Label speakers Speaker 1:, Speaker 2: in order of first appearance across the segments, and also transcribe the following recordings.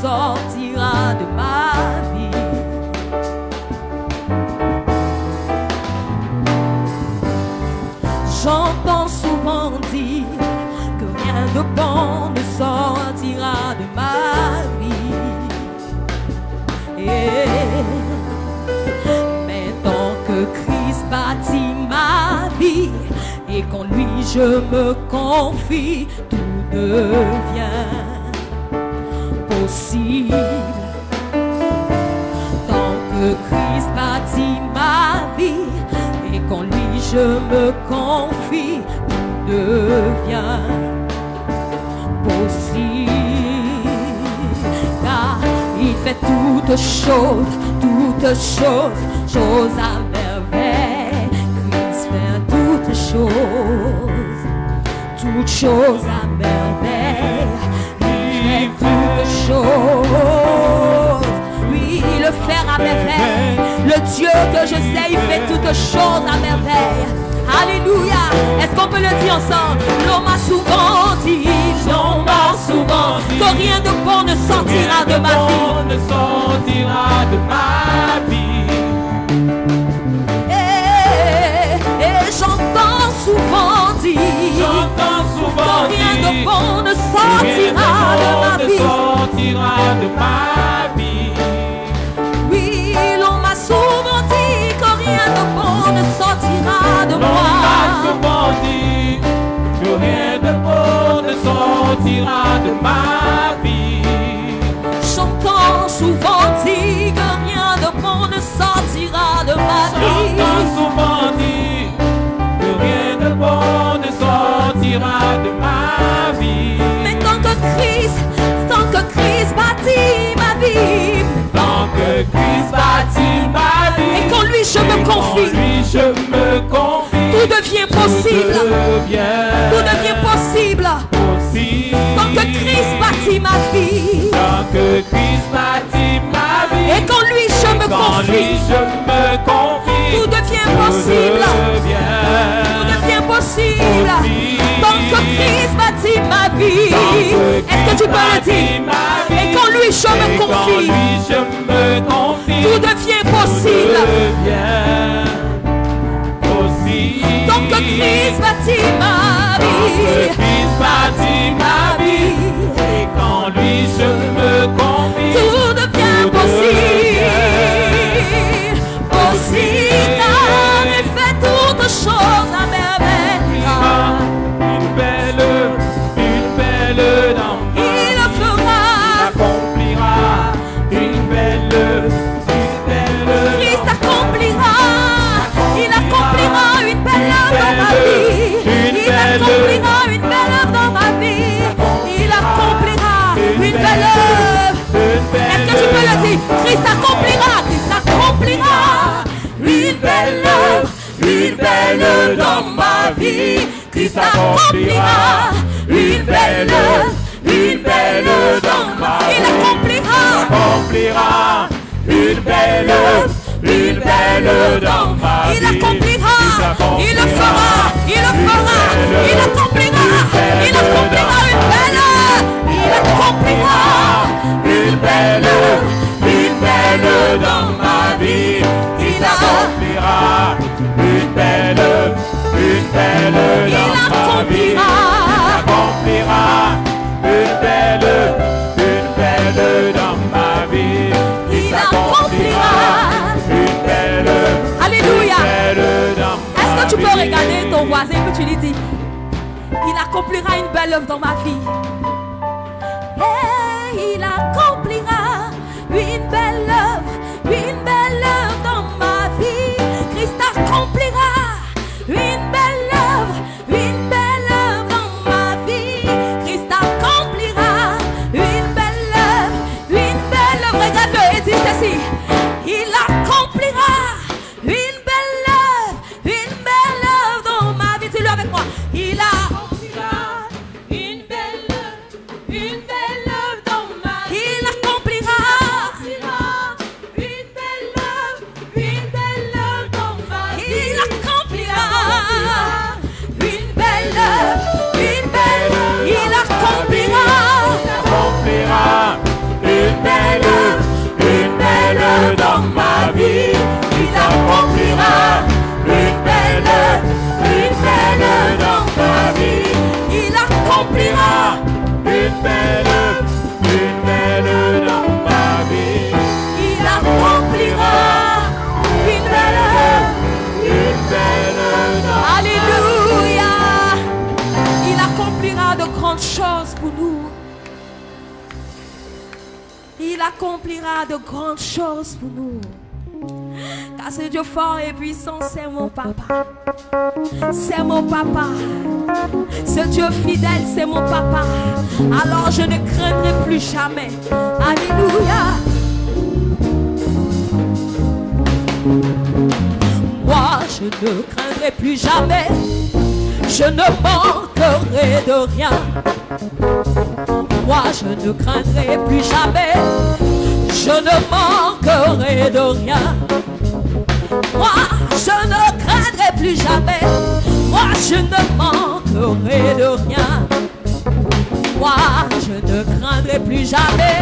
Speaker 1: sortira de ma vie. J'entends souvent dire que rien de bon ne sortira de ma vie. Mais tant que Christ bâtit ma vie et qu'en lui je me confie, tout devient possible. Tant que Christ bâtit ma vie et qu'en lui je me confie, tout devient possible. Car il fait toutes choses à merveille. Christ fait toutes choses à merveille. Il fait toutes choses. Oui, le fait à merveille. Le Dieu que je sais, il fait toutes choses à merveille. Alléluia. Est-ce qu'on peut le dire ensemble? L'on m'a souvent dit que rien de bon ne sortira de ma vie. Et j'entends souvent dire que rien de bon ne sortira de ma vie. Oui, l'on m'a souvent dit que rien de bon ne sortira de moi.
Speaker 2: L'on m'a souvent dit que rien de bon ne sortira de ma vie.
Speaker 1: J'entends souvent dire que rien de bon ne sortira de ma vie.
Speaker 2: J'entends souvent dire que rien de bon ne sortira de ma vie.
Speaker 1: Mais tant que Christ bâtit ma vie,
Speaker 2: tant que Christ bâtit ma vie,
Speaker 1: et qu'en lui je me confie, tout devient possible. Tout devient possible. Tant que Christ bâtit ma vie,
Speaker 2: tant que Christ bâtit ma vie,
Speaker 1: et qu'en lui je me confie, tout devient possible. Tout devient possible. Tant que Christ bâtit ma vie, est-ce que tu peux le dire? Et qu'en lui je me confie, tout devient possible. Tant que Christ bâtit ma vie,
Speaker 2: et qu'en lui je me confie,
Speaker 1: tout devient possible. Car il fait toutes choses à merveille.
Speaker 2: Une belle dans ma vie.
Speaker 1: Il le fera.
Speaker 2: Une belle
Speaker 1: Christ accomplira. Il accomplira une belle œuvre dans ma vie. Il accomplira une belle œuvre dans ma vie. Il accomplira une belle œuvre. Est-ce que tu peux le dire? Christ accomplira une belle œuvre dans ma vie. Christ accomplira une belle œuvre dans ma vie. Il accomplira une belle œuvre dans ma vie. Il accomplira, il le fera, il accomplira une belle œuvre. Il accomplira une belle œuvre dans ma vie. Il accomplira
Speaker 2: une belle dans ma vie. Dans ma vie.
Speaker 1: Il accomplira. Alléluia. Est-ce que tu peux regarder ton voisin et que tu lui dis, il accomplira une belle œuvre dans ma vie. Et il accomplira une belle œuvre dans ma vie. Christ accomplira une belle œuvre dans ma vie. Christ accomplira une belle œuvre. Regarde-le et dis ceci. Il accomplira une belle œuvre dans ma vie. Dis-le avec moi. Il accomplira une belle œuvre dans ma vie. Il accomplira accomplira
Speaker 2: une belle dans ma vie.
Speaker 1: Il accomplira une belle
Speaker 2: dans
Speaker 1: Alléluia. Il accomplira de grandes choses pour nous. Il accomplira de grandes choses pour nous. Car ce Dieu fort et puissant, c'est mon papa. C'est mon papa. Ce Dieu fidèle, c'est mon papa. Alors je ne craindrai plus jamais. Alléluia. Moi, je ne craindrai plus jamais. Je ne manquerai de rien. Moi, je ne craindrai plus jamais. Je ne manquerai de rien. Moi, je ne craindrai plus jamais. Moi, je ne manquerai de rien. Moi, je ne craindrai plus jamais.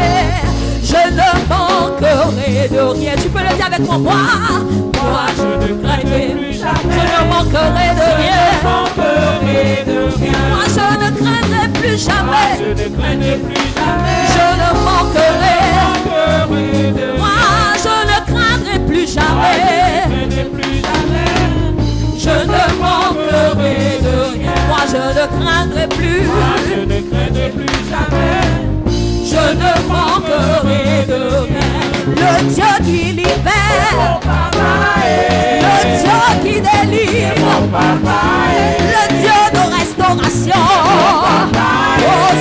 Speaker 1: Je ne manquerai de rien. Tu peux le dire avec moi. Moi, je ne craindrai plus jamais. Je ne manquerai de rien. Moi, je ne craindrai plus jamais.
Speaker 2: Je ne craindrai plus jamais.
Speaker 1: Je ne manquerai. Moi, je ne craindrai plus jamais. Je ne manquerai de rien. Moi, je ne craindrai plus.
Speaker 2: Je ne craindrai plus jamais.
Speaker 1: Je ne manquerai de rien. Le Dieu qui libère, le Dieu qui délivre, le Dieu de restauration. Oh,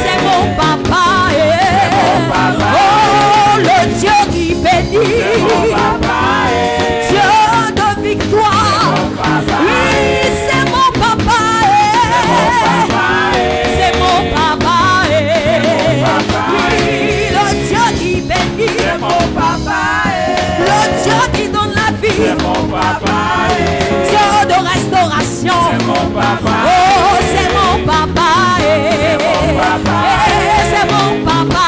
Speaker 1: c'est mon papa. Oh, le Dieu qui bénit, Dieu de victoire. Oui, c'est mon papa. C'est mon papa. Oui, le Dieu qui bénit, le Dieu qui donne la vie, Dieu de restauration. Oh, c'est mon papa. C'est mon papa.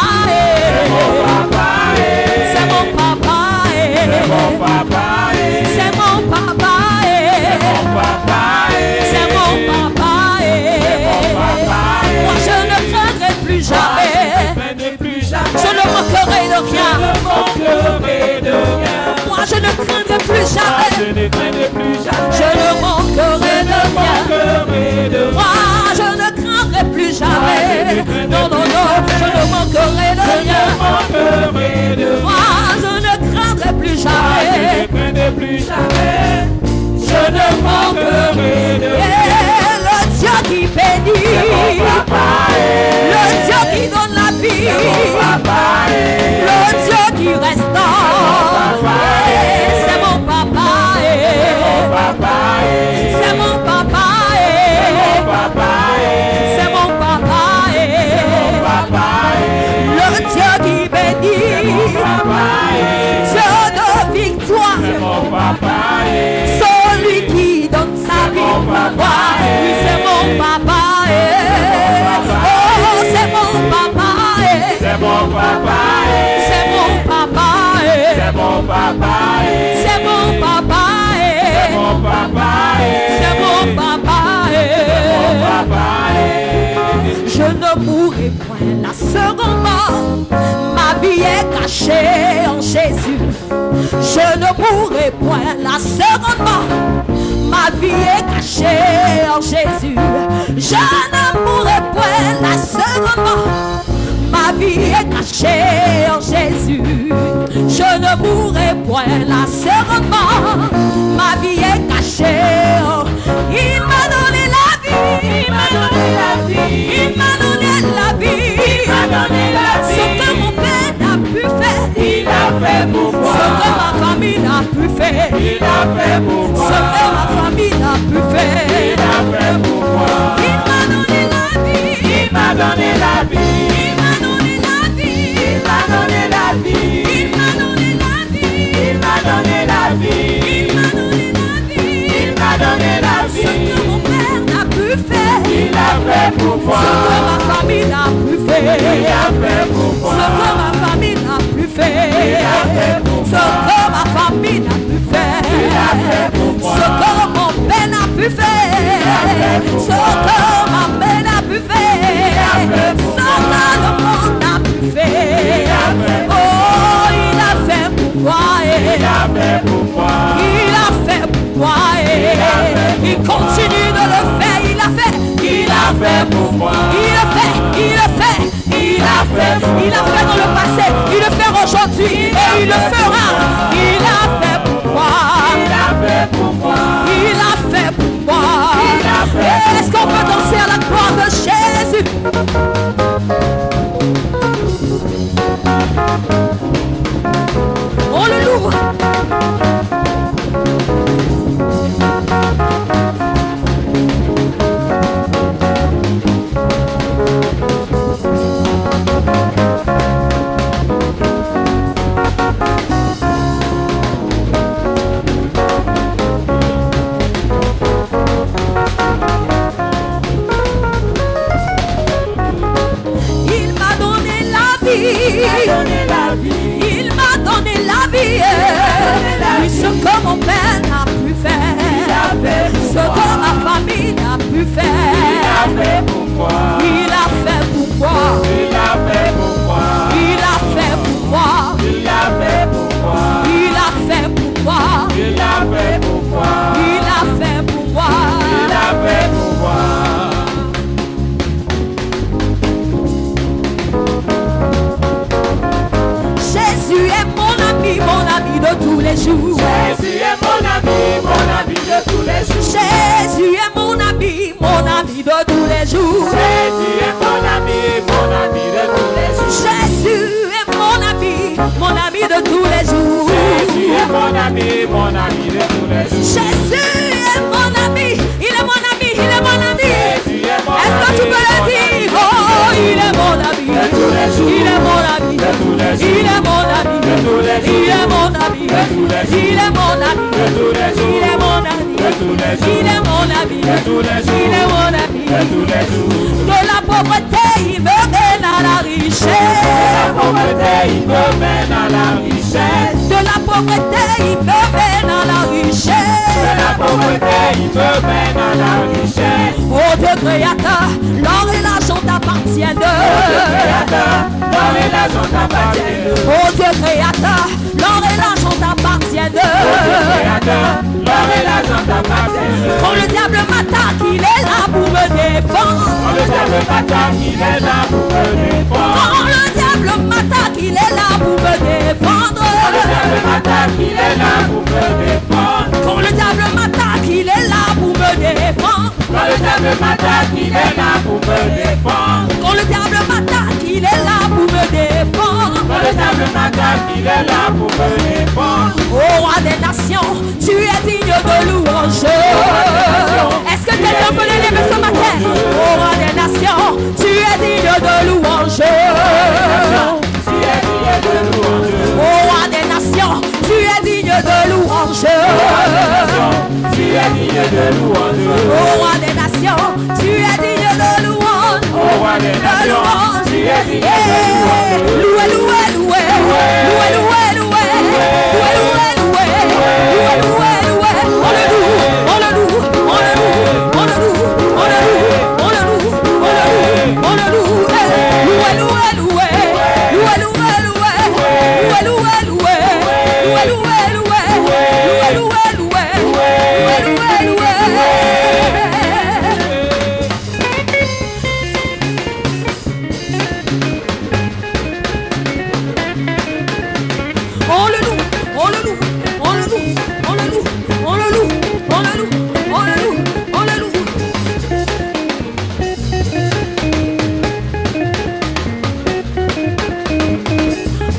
Speaker 1: C'est mon papa. C'est mon papa. C'est mon papa. Moi, je ne craindrai plus jamais. Je ne manquerai de rien. Moi, je ne craindrai plus jamais. Je ne manquerai de rien. Moi, je ne craindrai plus jamais. Non, non, non, je ne manquerai de rien. Moi, je ne craindrai plus jamais. Je ne manquerai de rien. Le Dieu qui bénit, le Dieu qui donne la vie, le Dieu qui restaure. C'est mon papa. C'est mon papa. C'est mon papa. Le Dieu qui bénit, Dieu de victoire. Celui qui donne sa vie. Oui, c'est mon papa. Oh, c'est mon papa.
Speaker 2: C'est mon papa.
Speaker 1: C'est mon papa.
Speaker 2: C'est mon papa.
Speaker 1: C'est mon papa. C'est mon papa. Je ne mourrai point la seconde mort. Ma vie est cachée en Jésus. Je ne mourrai point la seconde mort. Ma vie est cachée en Jésus. Je ne mourrai point la seconde mort. Ma vie est cachée en Jésus. Je ne mourrai point la seconde mort. Ma vie est cachée en... Il m'a donné la vie. Il m'a donné la vie. Il m'a donné la vie. Il m'a donné la vie. Ce que mon père n'a pu faire,
Speaker 2: Il a fait pour moi.
Speaker 1: ce que ma famille n'a pu faire,
Speaker 2: Il a fait pour moi.
Speaker 1: ce que ma famille n'a pu
Speaker 2: Il
Speaker 1: faire.
Speaker 2: a fait pour moi.
Speaker 1: Il m'a donné la vie.
Speaker 2: Il m'a donné la vie.
Speaker 1: Il m'a donné la vie.
Speaker 2: Il m'a donné la vie.
Speaker 1: Il m'a donné la vie.
Speaker 2: Il m'a donné la vie.
Speaker 1: Il m'a donné la vie.
Speaker 2: Il m'a donné la
Speaker 1: Ce
Speaker 2: vie.
Speaker 1: que mon père n'a pu faire,
Speaker 2: Il a fait pour moi.
Speaker 1: ce que ma famille n'a pu
Speaker 2: Il
Speaker 1: faire,
Speaker 2: a fait pour moi.
Speaker 1: ce que ma famille n'a pu faire, ce que ma famille n'a pu faire, ce que mon père n'a pu faire, ce que ma mère n'a pu faire. Il continue de le faire. Il a fait. Il a fait pour moi. Il le fait. Il le fait. Il a fait. Il a fait dans le passé. Il le fait aujourd'hui. Et il le fera. Il a fait pour moi.
Speaker 2: Il a fait pour moi.
Speaker 1: Il a fait pour moi. Est-ce qu'on peut danser à la gloire de Jésus? On le loue. Il m'a donné la vie. Oui, ce que mon père n'a pu faire, ce que ma famille n'a pu faire,
Speaker 2: Il a fait pour moi.
Speaker 1: il a fait pour moi.
Speaker 2: Il a fait pour moi.
Speaker 1: Il a fait pour moi.
Speaker 2: Il a fait pour moi.
Speaker 1: Il a fait pour moi.
Speaker 2: Il a fait pour moi.
Speaker 1: Il a fait pour moi.
Speaker 2: Il a fait pour moi.
Speaker 1: Jésus est mon ami de tous les jours.
Speaker 2: Jésus est mon ami de tous les jours.
Speaker 1: Jésus est mon ami de tous les jours.
Speaker 2: Jésus est mon ami de tous les jours.
Speaker 1: Jésus est mon ami de tous les jours.
Speaker 2: Jésus est mon ami de tous les jours.
Speaker 1: Jésus est mon ami, il est mon ami, il est mon ami.
Speaker 2: Jésus est mon
Speaker 1: Est-ce que tu peux le dire? Oh, il est mon ami,
Speaker 2: de tous les jours.
Speaker 1: il est mon ami,
Speaker 2: De tous les jours.
Speaker 1: il est mon ami,
Speaker 2: De tous les jours.
Speaker 1: il est mon ami,
Speaker 2: De tous les jours.
Speaker 1: il est mon ami,
Speaker 2: De tous les jours.
Speaker 1: il est mon ami,
Speaker 2: De tous les jours.
Speaker 1: il est mon ami,
Speaker 2: De tous les jours.
Speaker 1: il est mon ami.
Speaker 2: De tous les jours.
Speaker 1: De la pauvreté, il me mène à la richesse.
Speaker 2: La pauvreté, il me mène à la richesse.
Speaker 1: De la pauvreté, il me mène à la richesse.
Speaker 2: De la pauvreté, il me mène à la richesse.
Speaker 1: Oh Dieu créateur, l'or et l'argent t'appartiennent.
Speaker 2: Créateur, l'or et l'argent t'appartiennent.
Speaker 1: Oh Dieu créateur, l'or et l'argent t'appartiennent.
Speaker 2: Créateur, l'or et l'argent t'appartiennent.
Speaker 1: Quand le diable m'attaque, il est là pour me défendre.
Speaker 2: Quand le diable m'attaque, il est là pour me défendre.
Speaker 1: Quand le diable m'attaque, il est là pour me défendre.
Speaker 2: Quand le diable m'attaque, il est là pour me défendre.
Speaker 1: Quand le diable m'attaque, il est là pour me défendre.
Speaker 2: Quand le diable m'attaque, il est là pour me défendre.
Speaker 1: Quand le diable m'attaque, il est là pour me défendre.
Speaker 2: Quand le diable m'attaque, il est là pour me défendre.
Speaker 1: Ô roi des nations, tu es digne de louange. Est-ce que quelqu'un peut l'élever ce matin? Ô roi des nations, tu es digne de louange.
Speaker 2: Tu es digne de louange.
Speaker 1: Ô roi des nations, tu es digne de louange.
Speaker 2: Tu es digne de louange.
Speaker 1: Ô roi des nations, tu es digne de louange.
Speaker 2: Ô roi des nations, tu es digne de louange.
Speaker 1: Loué, loué, loué, loué, loué, loué, loué, loué, loué, loué, loué, loué. On le loue, on le loue, on le loue, on le loue, on le loue, on le loue, on le loue, on le loue. Loué, loué, loué, loué, loué, loué, loué, loué, loué, loué, loué, loué, loué, loué, loué, loué, loué. On le loue, on le loue, on le loue, on le loue, on le loue, on le loue, on le loue, on le loue.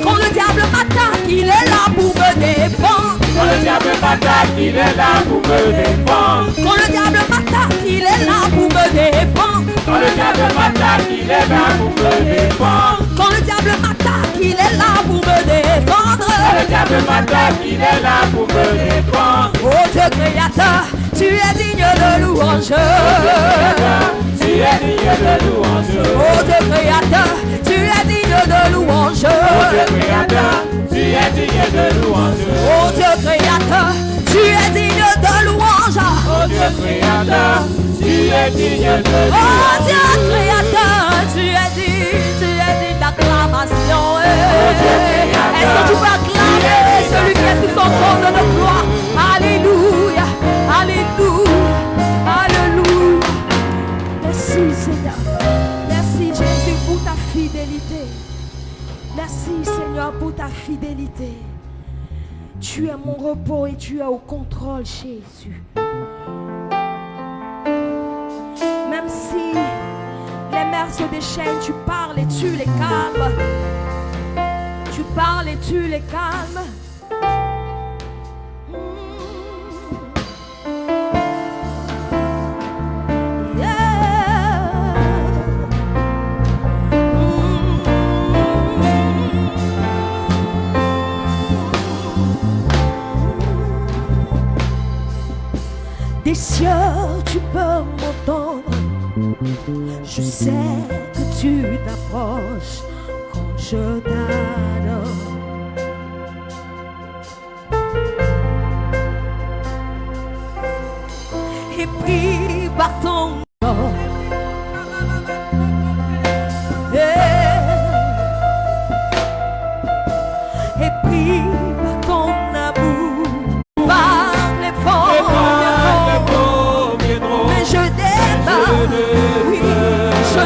Speaker 1: Quand le diable m'attaque, il est là pour me défendre.
Speaker 2: Quand le diable m'attaque, il est là pour me défendre.
Speaker 1: Quand le diable m'attaque, il est là pour me défendre.
Speaker 2: Quand le diable m'attaque, il est là pour me défendre.
Speaker 1: Quand le diable m'attaque, il est là pour me défendre.
Speaker 2: Quand le diable m'attaque, il est là pour me défendre.
Speaker 1: Oh Dieu créateur, tu es digne de louange.
Speaker 2: Tu es digne de louange.
Speaker 1: Oh Dieu créateur, tu es digne de louange.
Speaker 2: Oh Dieu créateur, tu es digne de louange.
Speaker 1: Oh Dieu créateur, tu es digne de louange.
Speaker 2: Oh Dieu créateur, tu es digne de
Speaker 1: Oh
Speaker 2: louange.
Speaker 1: Dieu créateur, tu es digne d'acclamation. Est-ce que tu peux acclamer celui qui est sous son trône de gloire? Alléluia, alléluia. pour ta fidélité. Tu es mon repos et tu es au contrôle, Jésus. Même si les mers se déchaînent, tu parles et tu les calmes. Tu parles et tu les calmes. Des cieux, tu peux m'entendre. Je sais que tu t'approches quand je t'adore. Et pris par ton corps. Et pris par ton amour. Par les vents, mais je démarre. Oui, je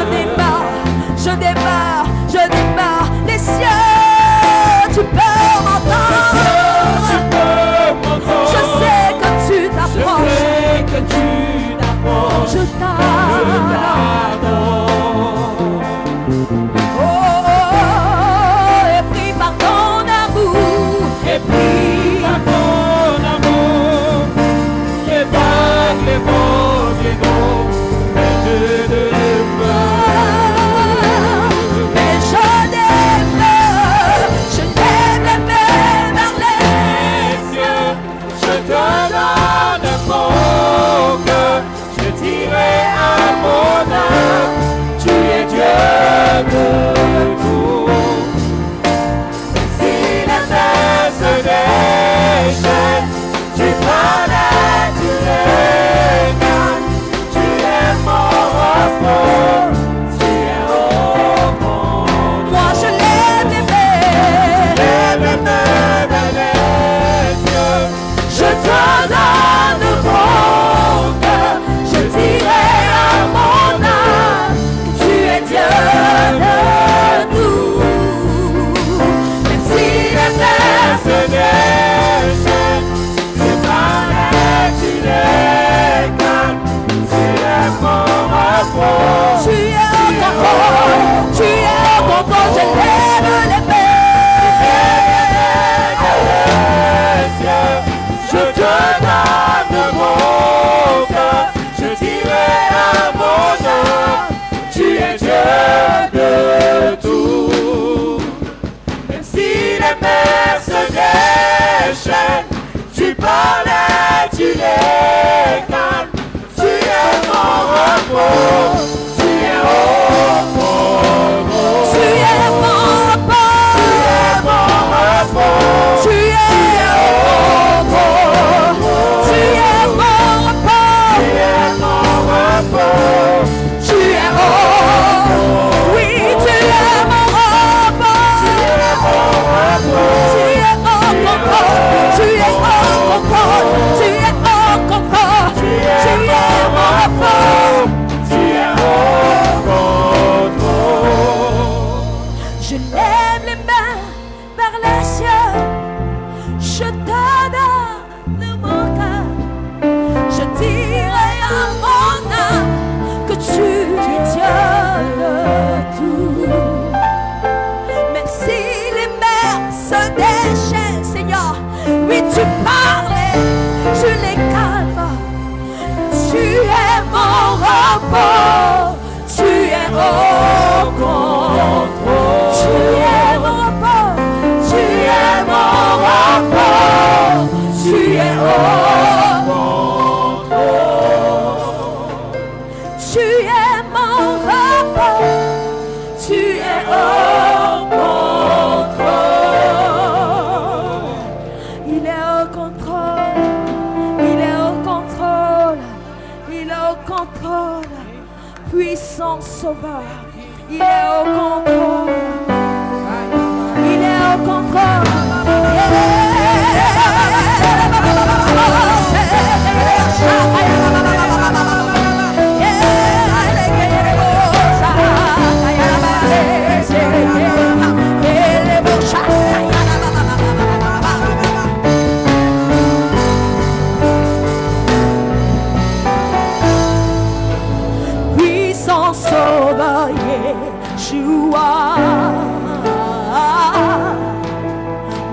Speaker 1: démarre. Les cieux, tu peux m'entendre. Je sais que tu t'approches. Je t'adore. Oh, et pris par ton amour. Et pris par ton amour. Les vagues, les vents viendront. Mais je demeure. Mais je demeure. Je lève les mains vers les cieux. Je te donne mon cœur. Je dirai à mon âme, tu es Dieu de tout. Si la terre se déchaîne, tu connais, tu les gagnes. Tu es mon repos, tu es au monde. Moi je lève les mains vers les cieux. Je te donne mon cœur. Je dirai à mon âme, tu es Dieu de tout. Même si les terres se déchaînent, tu connais, tu les calmes. Tu es mon repos. Tu es au contrôle, tu es au contrôle. Je lève les mains. Je te donne mon cœur. Je dirai à mon âme, tu es Dieu de tout. Même si les mers se déchaînent, tu parlais, tu les calmes. Tu es mon repos, tu es au contrôle. Tu es mon repos, tu es au contrôle. Tu es mon repos, tu es au oui, tu es mon repos. Tu es au contrôle. Tu es au contrôle. Tu es au contrôle. Tu es mon repos. Tu es au contrôle. Je lève les mains vers les cieux. Je te donne mon cœur. Je dirai à mon âme que tu es Dieu de tout. Même si les mers se déchaînent, Seigneur, oui tu parlais, je les calme. Tu es mon repos, tu es au contrôle. Tu es mon repos, tu es mon repos, tu es au tu es mon repos, tu es au contrôle. Il est au contrôle, il est au contrôle, il est au contrôle. Puissant Sauveur, il est au contrôle, il est au contrôle. Yeah. Yeshua,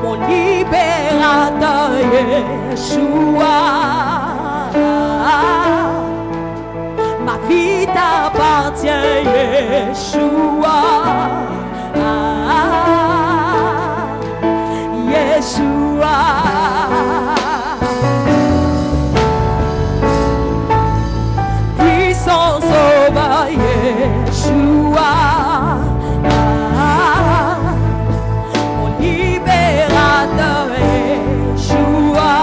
Speaker 1: mon libérateur Yeshua, ma vie t'appartient Yeshua, Yeshua. Puissant sauveur Yeshua, mon libérateur Yeshua,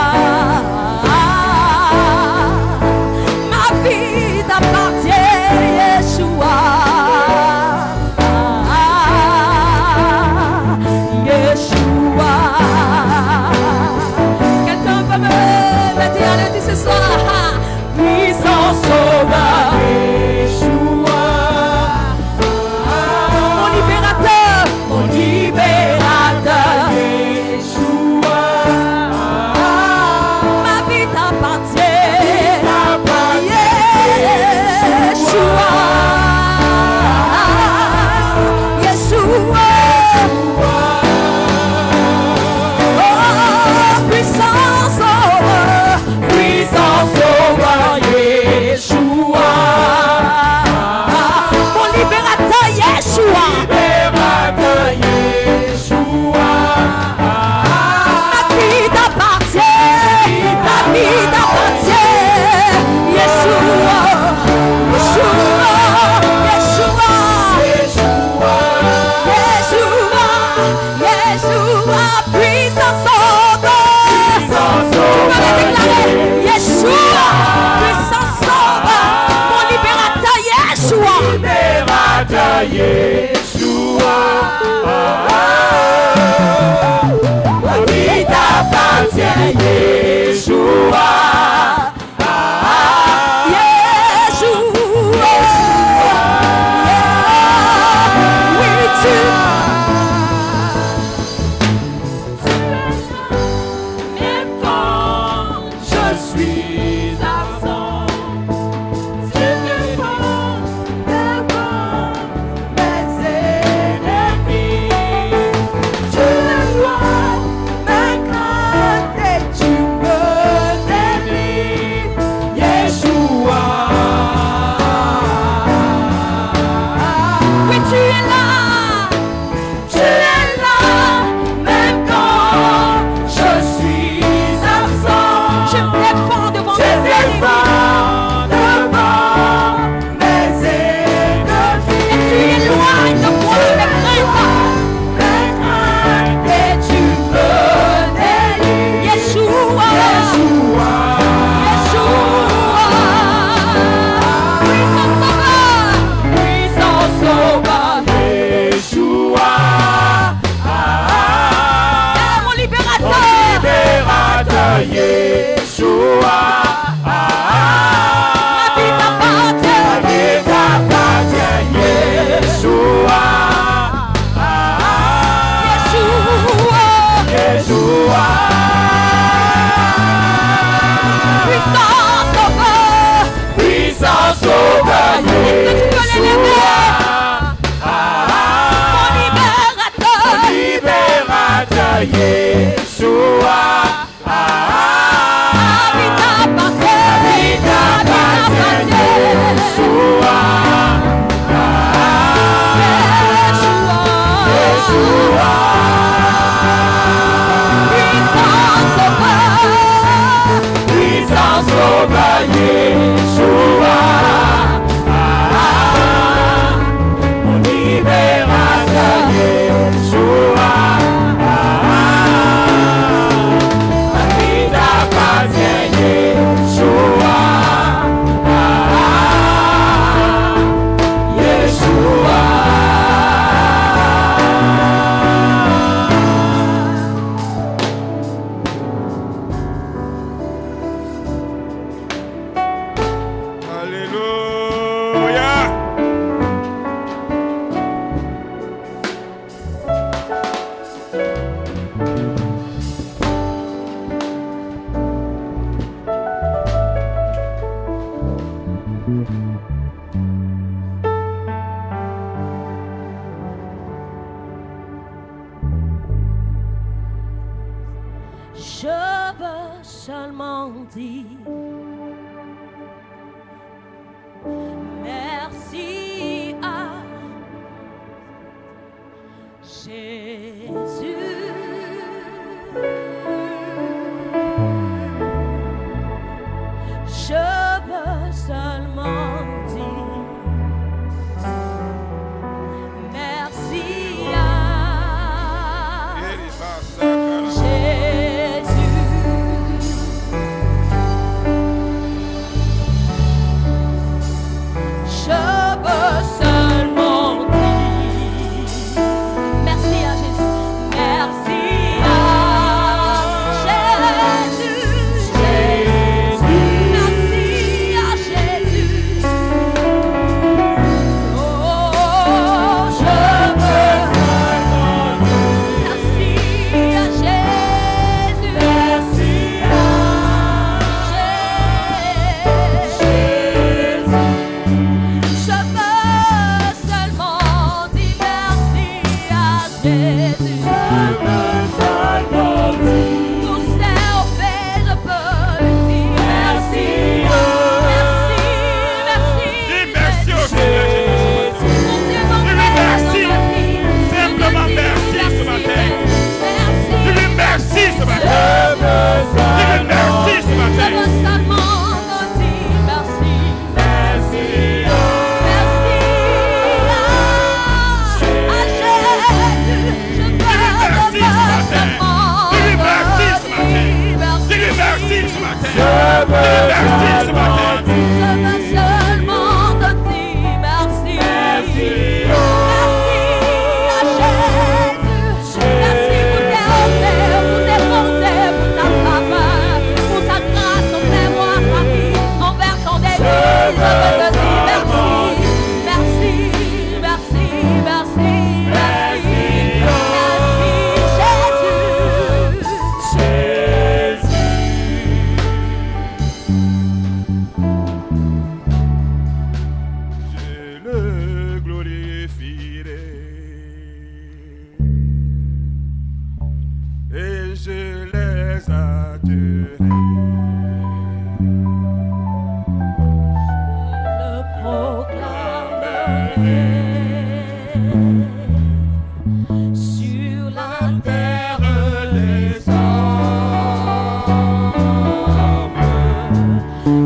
Speaker 1: ma vie t'appartient Yeshua, Yeshua. Quelqu'un peut me dire ce soir, puissant sauveur Yeshua, mon libérateur Yeshua, ma vie t'appartient Yeshua, Yeshua, oh, puissant sauveur Yeshua, mon libérateur Yeshua, ma vie t'appartient Yeshua, Yeshua, Yeshua, Yeshua, Yeshua, puissant sauveur, tu peux le déclarer, Yeshua, puissant sauveur, mon libérateur Yeshua, ma vie t'appartient Yeshua, Yeshua, oui tu même quand je suis absent, tu me prends devant mes ennemis, tu me vois mes craintes et tu me délivres, Yeshua. Oui, tu es là, même quand je suis absent. Je me défends devant mes ennemis. Et tu éloignes de moi mes craintes. Et tu me délivres. Yeshua. Puissant sauveur. Mon libérateur.
Speaker 2: Yeshua,
Speaker 1: Ma vie t'appartient.
Speaker 2: Yeshua,
Speaker 1: Yeshua. Puissant sauveur. Est-ce que tu peux l'élever? Mon libérateur.
Speaker 2: Yeshua,
Speaker 1: Ma vie t'appartient.
Speaker 2: Yeshua,
Speaker 1: Yeshua. Puissant sauveur.
Speaker 2: Yeshua, mon libérateur Yeshua, ma vie t'appartient Yeshua, Yeshua.
Speaker 1: dit merci à Jésus. Je veux seulement dire merci à Jésus. Je veux seulement dire merci à Jésus. Merci à Jésus. Merci à Jésus. Oh, je veux merci à Jésus. Merci à Jésus. Je veux seulement dire merci à Jésus. Je veux seulement dire tout c'est fait, je peux le dire. Merci, merci, merci.
Speaker 3: Dis merci au Seigneur Jésus.
Speaker 1: Mon Dieu, mon
Speaker 3: Dis-lui
Speaker 1: Père,
Speaker 3: merci.
Speaker 1: mon ami.
Speaker 3: Simplement
Speaker 1: Je
Speaker 3: merci
Speaker 1: dis
Speaker 3: ce matin.
Speaker 1: Merci.
Speaker 3: Dis-lui merci ce matin. Dis-lui merci ce
Speaker 1: Je
Speaker 3: matin.
Speaker 1: veux seulement te dire merci.
Speaker 3: Merci.
Speaker 1: Merci à Jésus. Je veux
Speaker 3: Dis-lui merci ce matin. Dis-lui merci ce matin. Dis-lui merci ce matin. Dis-lui merci ce matin.
Speaker 1: Je veux seulement te dire merci. Merci à Jésus. Merci pour tes honneurs, pour tes bontés, pour ta faveur, pour ta grâce envers moi, Paris, envers ton début. Je veux te dire merci. Merci, merci, merci, merci. Merci, Jésus.
Speaker 3: Je le glorifierai et je les adjurerai.
Speaker 1: Le proclamerai sur la terre des hommes.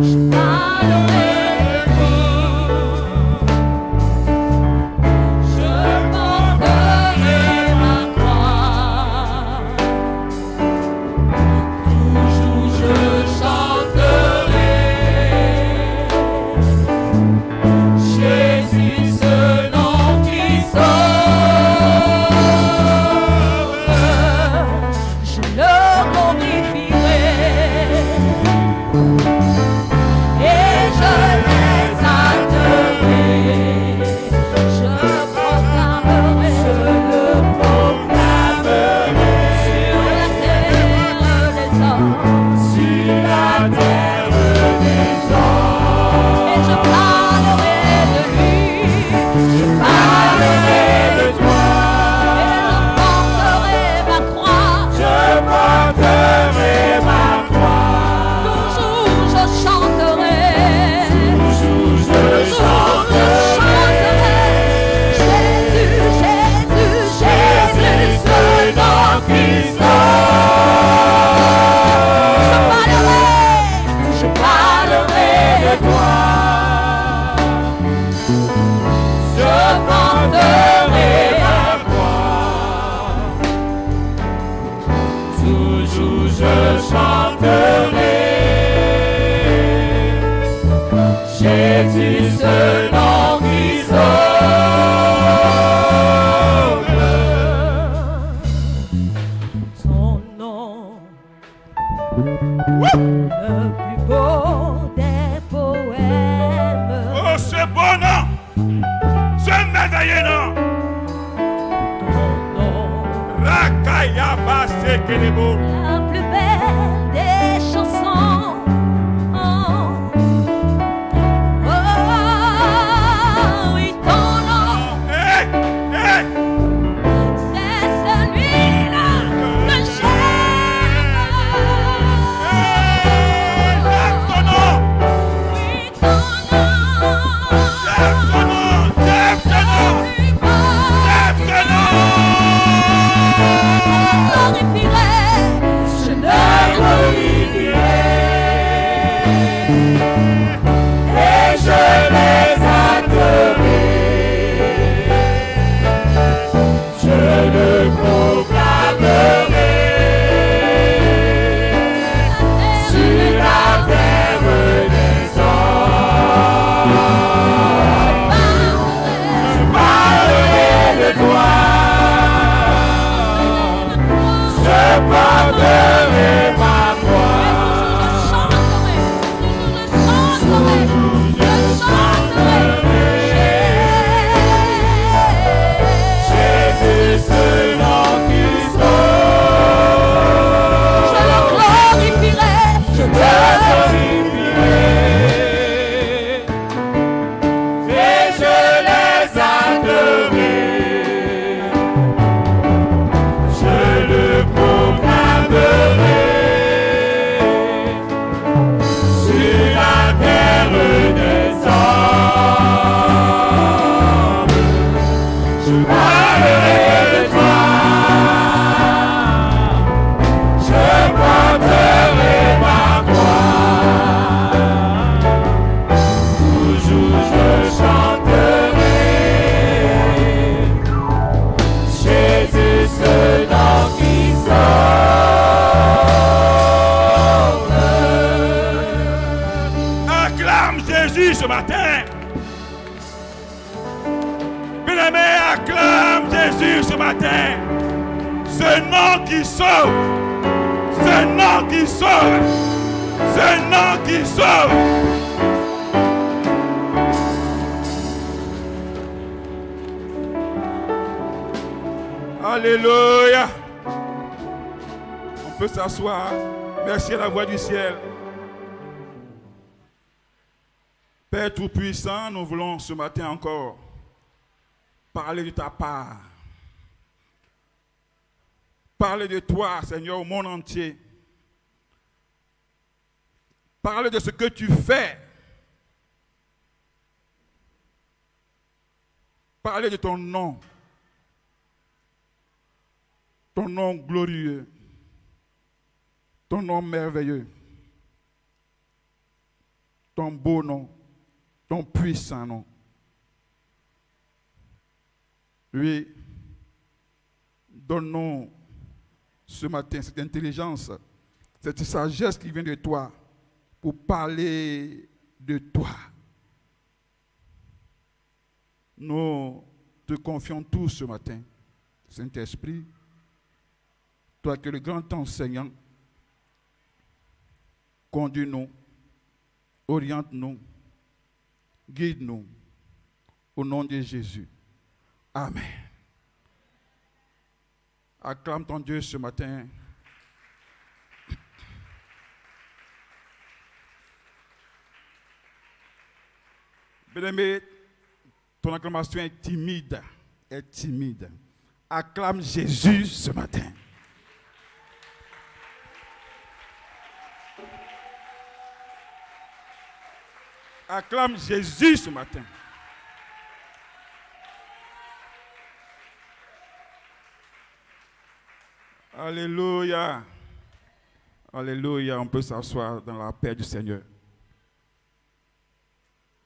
Speaker 1: Je parlerai de lui, je porterai ma croix. Toujours je chanterai Jésus, ce nom qui sauve. Je le glorifierai et je les adjurerai. Je le proclamerai sur la terre des hommes.
Speaker 3: Sur la terre des hommes,
Speaker 1: Et je parlerai de lui, je parlerai de toi, et je porterai ma croix.
Speaker 3: je porterai ma croix.
Speaker 1: Toujours je chanterai,
Speaker 3: Toujours je chanterai.
Speaker 1: Jésus, Jésus, Jésus, ce nom qui je parlerai de toi. Je porterai ma croix.
Speaker 3: Toujours je chanterai. Jésus, ce nom qui sauve.
Speaker 1: Ton nom, le plus beau des poèmes.
Speaker 3: Oh, ce bon nom, ce merveilleux nom.
Speaker 1: Ton nom,
Speaker 3: Rakaya Basekelebo.
Speaker 1: la plus belle des chansons. Oui, ton nom,
Speaker 3: Hey, hey.
Speaker 1: c'est celui-là que j'aime.
Speaker 3: Ce matin, bien-aimé, acclame Jésus ce matin. Ce nom qui sauve, ce nom qui sauve, ce nom qui sauve. Alléluia. On peut s'asseoir. Merci à la voix du ciel. Père Tout-Puissant, nous voulons ce matin encore parler de ta part. Parler de toi, Seigneur, au monde entier. Parler de ce que tu fais. Parler de ton nom. Ton nom glorieux. Ton nom merveilleux. Ton beau nom. Ton puissant nom. Oui, donne-nous ce matin cette intelligence, cette sagesse qui vient de toi pour parler de toi. Nous te confions tous ce matin, Saint-Esprit, toi qui es le grand enseignant, conduis-nous, oriente-nous, guide-nous au nom de Jésus. Amen. Acclame ton Dieu ce matin. Bien-aimé, ton acclamation est timide. Est timide. Acclame Jésus ce matin. Acclame Jésus ce matin. Alléluia. Alléluia. On peut s'asseoir dans la paix du Seigneur.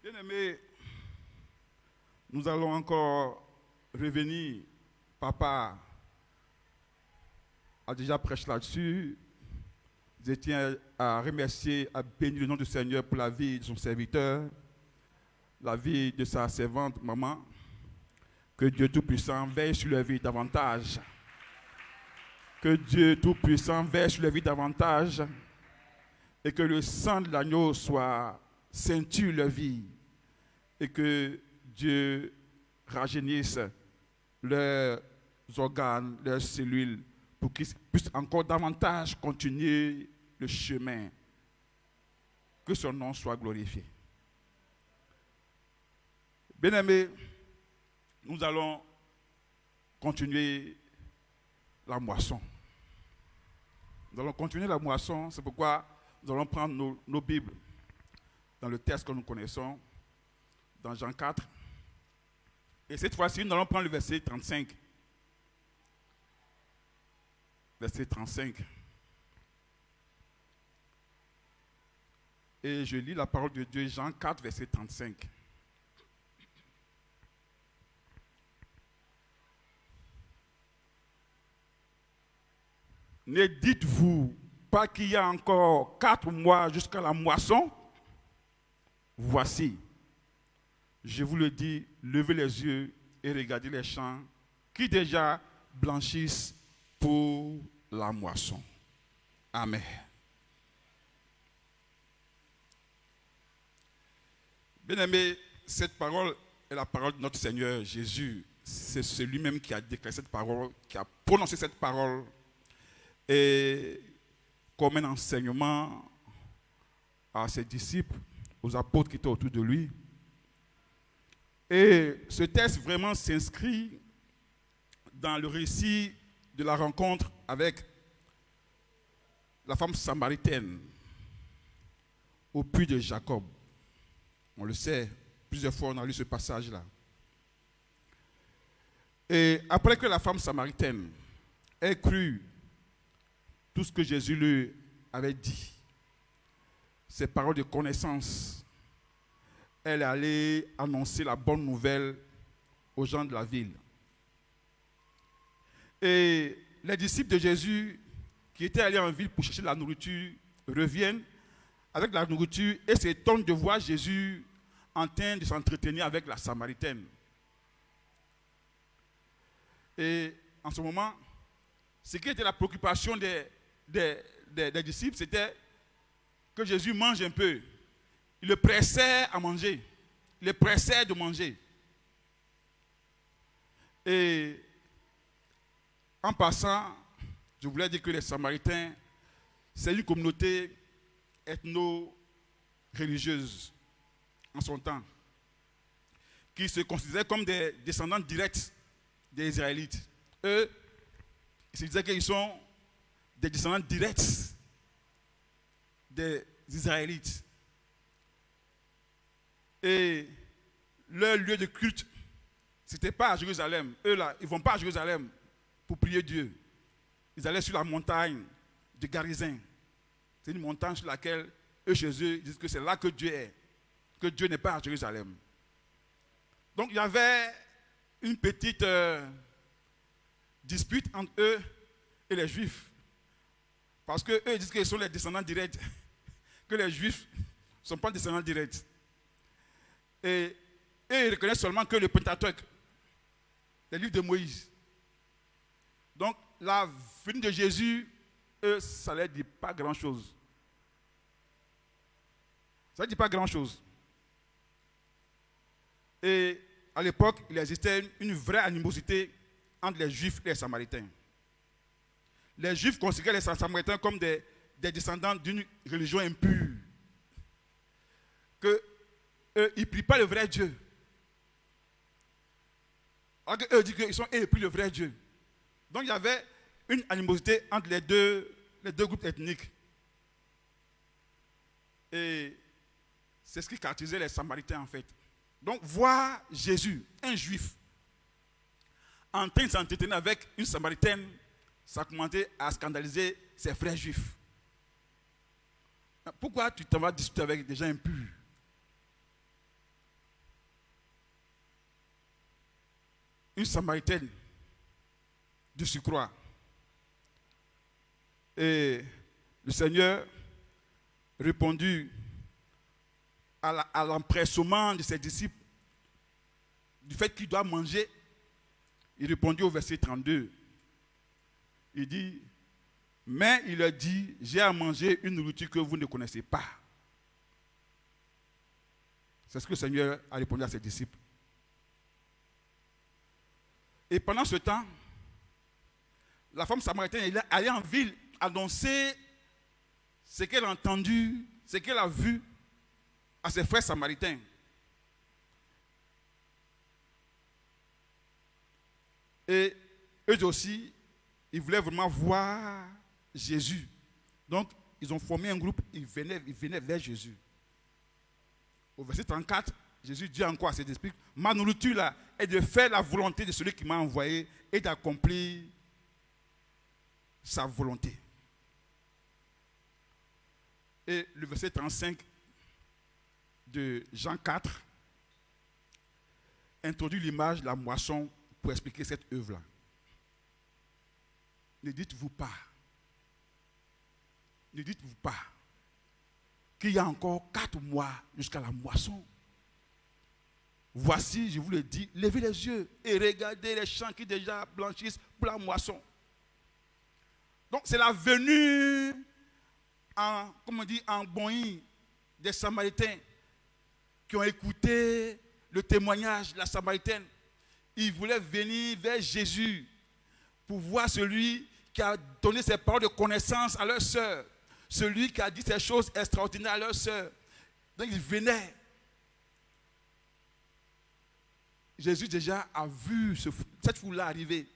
Speaker 3: Bien-aimés, nous allons encore revenir. Papa a déjà prêché là-dessus. Je tiens à remercier, à bénir le nom du Seigneur pour la vie de son serviteur, la vie de sa servante, maman. Que Dieu Tout-Puissant veille sur leur vie davantage. Que Dieu Tout-Puissant veille sur leur vie davantage. Et que le sang de l'agneau soit ceinture leur vie. Et que Dieu rajeunisse leurs organes, leurs cellules, pour qu'ils puissent encore davantage continuer le chemin. Que son nom soit glorifié. Bien-aimés, nous allons continuer la moisson. Nous allons continuer la moisson, c'est pourquoi nous allons prendre nos Bibles dans le texte que nous connaissons, dans Jean 4. Et cette fois-ci, nous allons prendre le verset 35. Verset 35. Et je lis la parole de Dieu, Jean 4, verset 35. Ne dites-vous pas qu'il y a encore 4 mois jusqu'à la moisson? Voici, je vous le dis, levez les yeux et regardez les champs qui déjà blanchissent pour la moisson. Amen. Bien-aimé, cette parole est la parole de notre Seigneur Jésus. C'est celui-même qui a déclaré cette parole, qui a prononcé cette parole, et comme un enseignement à ses disciples, aux apôtres qui étaient autour de lui. Et ce texte vraiment s'inscrit dans le récit de la rencontre avec la femme samaritaine au puits de Jacob. On le sait, plusieurs fois on a lu ce passage-là. Et après que la femme samaritaine ait cru tout ce que Jésus lui avait dit, ses paroles de connaissance, elle est allée annoncer la bonne nouvelle aux gens de la ville. Et les disciples de Jésus qui étaient allés en ville pour chercher de la nourriture reviennent avec la nourriture et s'étonnent de voir Jésus en train de s'entretenir avec la Samaritaine. Et en ce moment, ce qui était la préoccupation des disciples, c'était que Jésus mange un peu. Il le pressait à manger. Il le pressait de manger. Et en passant, je voulais dire que les Samaritains, c'est une communauté ethno-religieuse en son temps, qui se considéraient comme des descendants directs des Israélites. Eux, ils se disaient qu'ils sont des descendants directs des Israélites. Et leur lieu de culte, ce n'était pas à Jérusalem. Eux, là, ils ne vont pas à Jérusalem pour prier Dieu. Ils allaient sur la montagne de Garizim. C'est une montagne sur laquelle eux, chez eux, ils disent que c'est là que Dieu est. Que Dieu n'est pas à Jérusalem. Donc, il y avait une petite dispute entre eux et les Juifs. Parce qu'eux, ils disent qu'ils sont les descendants directs. Que les Juifs ne sont pas descendants directs. Et ils reconnaissent seulement que le Pentateuque, les livres de Moïse. Donc, la venue de Jésus, eux, ça ne leur dit pas grand-chose. Ça ne leur dit pas grand-chose. Et à l'époque, il existait une vraie animosité entre les Juifs et les Samaritains. Les Juifs considéraient les Samaritains comme des descendants d'une religion impure. Qu'eux, ils ne prient pas le vrai Dieu. Alors qu'eux disent qu'ils prient le vrai Dieu. Donc il y avait une animosité entre les deux groupes ethniques. Et c'est ce qui caractérisait les Samaritains en fait. Donc voir Jésus, un juif, en train de s'entretenir avec une Samaritaine, ça commençait à scandaliser ses frères juifs. Pourquoi tu t'en vas discuter avec des gens impurs? Une Samaritaine de surcroît. Et le Seigneur répondit à l'empressement de ses disciples du fait qu'il doit manger. Il répondit au verset 32. Il dit, mais il leur dit, j'ai à manger une nourriture que vous ne connaissez pas. C'est ce que le Seigneur a répondu à ses disciples. Et pendant ce temps, la femme samaritaine est allée en ville annoncer ce qu'elle a entendu, ce qu'elle a vu à ses frères samaritains. Et eux aussi, ils voulaient vraiment voir Jésus. Donc, ils ont formé un groupe, ils venaient vers Jésus. Au verset 34, Jésus dit encore à ses disciples, ma nourriture là est de faire la volonté de celui qui m'a envoyé et d'accomplir sa volonté. Et le verset 35 de Jean 4 introduit l'image de la moisson pour expliquer cette œuvre-là. Ne dites-vous pas qu'il y a encore 4 mois jusqu'à la moisson. Voici, je vous le dis, levez les yeux et regardez les champs qui déjà blanchissent pour la moisson. Donc c'est la venue en bonnie des Samaritains qui ont écouté le témoignage de la Samaritaine. Ils voulaient venir vers Jésus pour voir celui qui a donné ses paroles de connaissance à leur sœur, celui qui a dit ces choses extraordinaires à leur sœur. Donc ils venaient. Jésus déjà a vu cette foule-là arriver.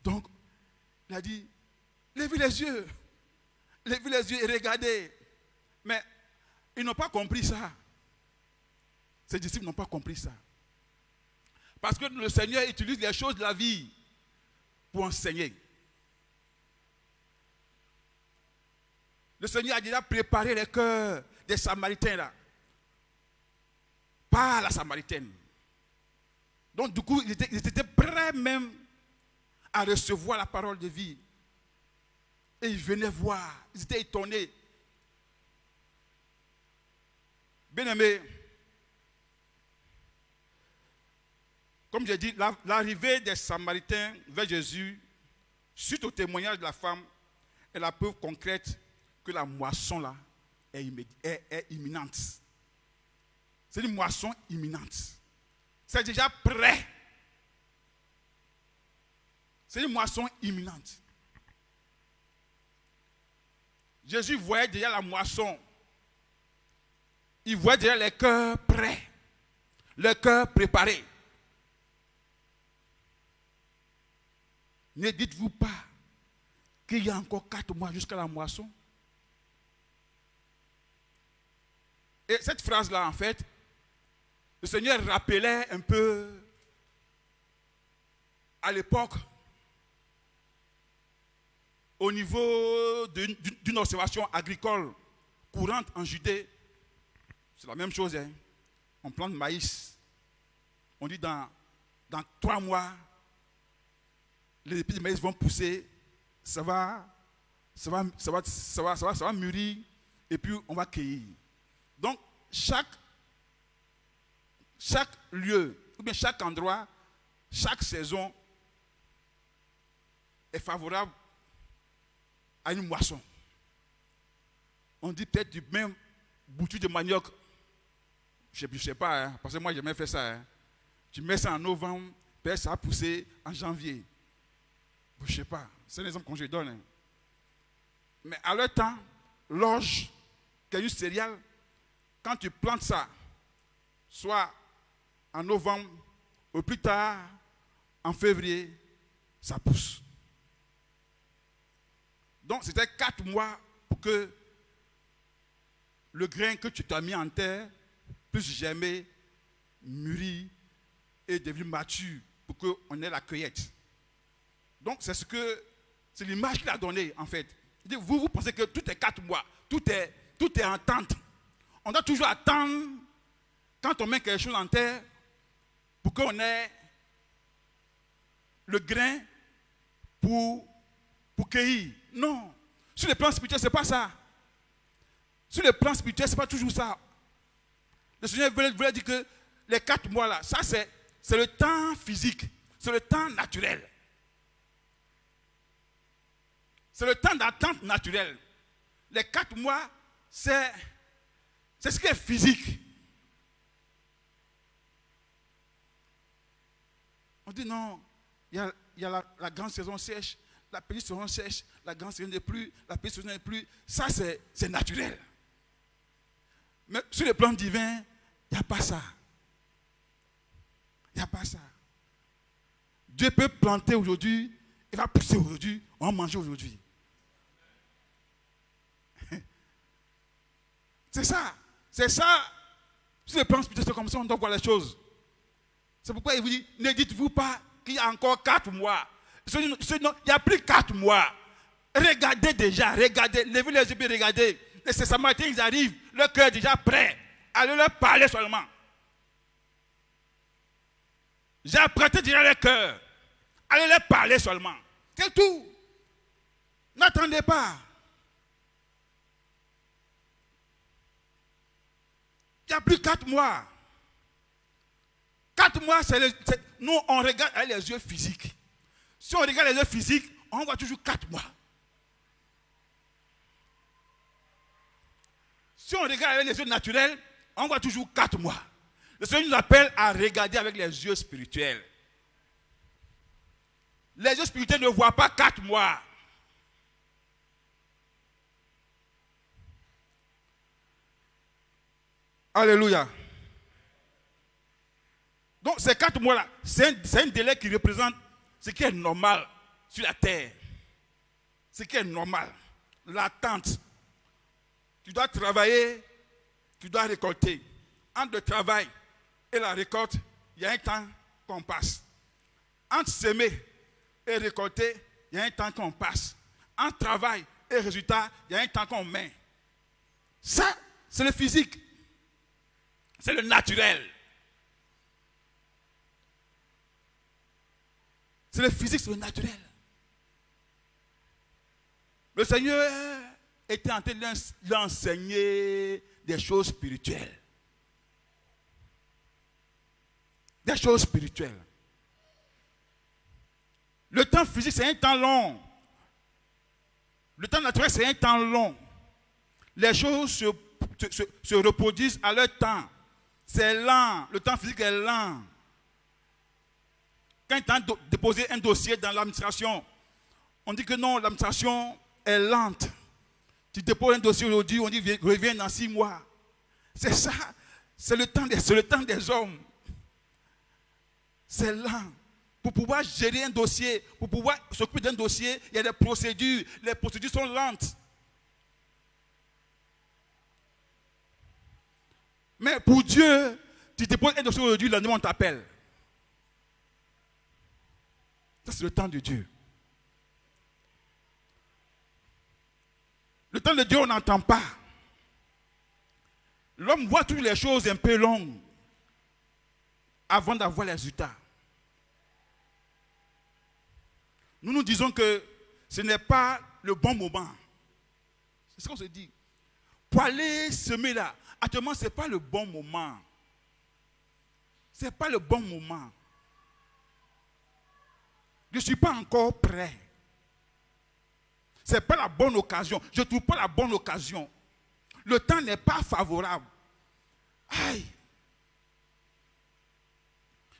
Speaker 3: Donc, il a dit, levez les yeux et regardez. Mais ils n'ont pas compris ça. Ces disciples n'ont pas compris ça. Parce que le Seigneur utilise les choses de la vie pour enseigner. Le Seigneur a déjà préparé les cœurs des Samaritains là. Par la Samaritaine. Donc du coup, ils étaient prêts même à recevoir la parole de vie. Et ils venaient voir, ils étaient étonnés. Bien-aimés, comme j'ai dit, l'arrivée des Samaritains vers Jésus, suite au témoignage de la femme, est la preuve concrète que la moisson là est imminente. C'est une moisson imminente. C'est déjà prêt. C'est une moisson imminente. Jésus voyait déjà la moisson. Il voyait déjà les cœurs prêts. Les cœurs préparés. Ne dites-vous pas qu'il y a encore 4 mois jusqu'à la moisson? Et cette phrase-là, en fait, le Seigneur rappelait un peu à l'époque, au niveau d'une observation agricole courante en Judée. C'est la même chose. Hein? On plante maïs. On dit dans 3 mois, les épis de maïs vont pousser, ça va mûrir et puis on va cueillir. Donc, chaque lieu, ou bien chaque endroit, chaque saison est favorable à une moisson. On dit peut-être du même boutu de manioc. Je ne sais pas, hein, parce que moi, j'ai jamais fait ça. Hein. Tu mets ça en novembre, peut-être ça a poussé en janvier. Je ne sais pas, c'est un exemple que je donne. Hein. Mais à leur temps, l'orge, qui est une céréale, quand tu plantes ça, soit en novembre, ou plus tard, en février, ça pousse. Donc, c'était 4 mois pour que le grain que tu t'as mis en terre puisse germer, mûrir et devenir mature pour qu'on ait la cueillette. Donc, c'est l'image qu'il a donnée, en fait. Il dit, vous pensez que tout est 4 mois, tout est en attente. On doit toujours attendre quand on met quelque chose en terre pour qu'on ait le grain pour cueillir. Non. Sur le plan spirituel, ce n'est pas ça. Sur le plan spirituel, ce n'est pas toujours ça. Le Seigneur voulait dire que les 4 mois là, ça c'est le temps physique, c'est le temps naturel. C'est le temps d'attente naturelle. Les 4 mois, c'est ce qui est physique. On dit non, il y a la grande saison sèche, la petite saison sèche, la grande saison des pluies, la petite saison des pluies. Ça, c'est naturel. Mais sur le plan divin, il n'y a pas ça. Il n'y a pas ça. Dieu peut planter aujourd'hui, il va pousser aujourd'hui, on va manger aujourd'hui. C'est ça. C'est ça. Sur le plan spirituel, c'est comme ça on doit voir les choses. C'est pourquoi il vous dit, ne dites-vous pas qu'il y a encore 4 mois. Sinon, il n'y a plus 4 mois. Regardez déjà, regardez, levez les yeux et regardez. Et ces Samaritains, ils arrivent, leur cœur est déjà prêt. Allez leur parler seulement. J'ai apprêté déjà leur cœur. Allez leur parler seulement. C'est tout. N'attendez pas. Il n'y a plus 4 mois. 4 mois, nous, on regarde avec les yeux physiques. Si on regarde les yeux physiques, on voit toujours 4 mois. Si on regarde avec les yeux naturels, on voit toujours 4 mois. Le Seigneur nous appelle à regarder avec les yeux spirituels. Les yeux spirituels ne voient pas 4 mois. Alléluia. Donc ces 4 mois-là, c'est un délai qui représente ce qui est normal sur la terre. Ce qui est normal. L'attente. Tu dois travailler, tu dois récolter. Entre le travail et la récolte, il y a un temps qu'on passe. Entre semer et récolter, il y a un temps qu'on passe. Entre travail et résultat, il y a un temps qu'on met. Ça, c'est le physique. C'est le naturel. C'est le physique, c'est le naturel. Le Seigneur était en train d'enseigner des choses spirituelles. Des choses spirituelles. Le temps physique, c'est un temps long. Le temps naturel, c'est un temps long. Les choses se reproduisent à leur temps. C'est lent. Le temps physique est lent. Quand tu as déposé un dossier dans l'administration, on dit que non, l'administration est lente. Tu déposes un dossier aujourd'hui, on dit reviens dans 6 mois. C'est ça. C'est le temps des hommes. C'est lent. Pour pouvoir gérer un dossier, pour pouvoir s'occuper d'un dossier, il y a des procédures. Les procédures sont lentes. Mais pour Dieu, tu déposes un dossier aujourd'hui, le lendemain on t'appelle. Ça, c'est le temps de Dieu. Le temps de Dieu, on n'entend pas. L'homme voit toutes les choses un peu longues avant d'avoir les résultats. Nous nous disons que ce n'est pas le bon moment. C'est ce qu'on se dit. Pour aller semer là, actuellement, ce n'est pas le bon moment. Ce n'est pas le bon moment. Je ne suis pas encore prêt. Ce n'est pas la bonne occasion. Je ne trouve pas la bonne occasion. Le temps n'est pas favorable. Aïe.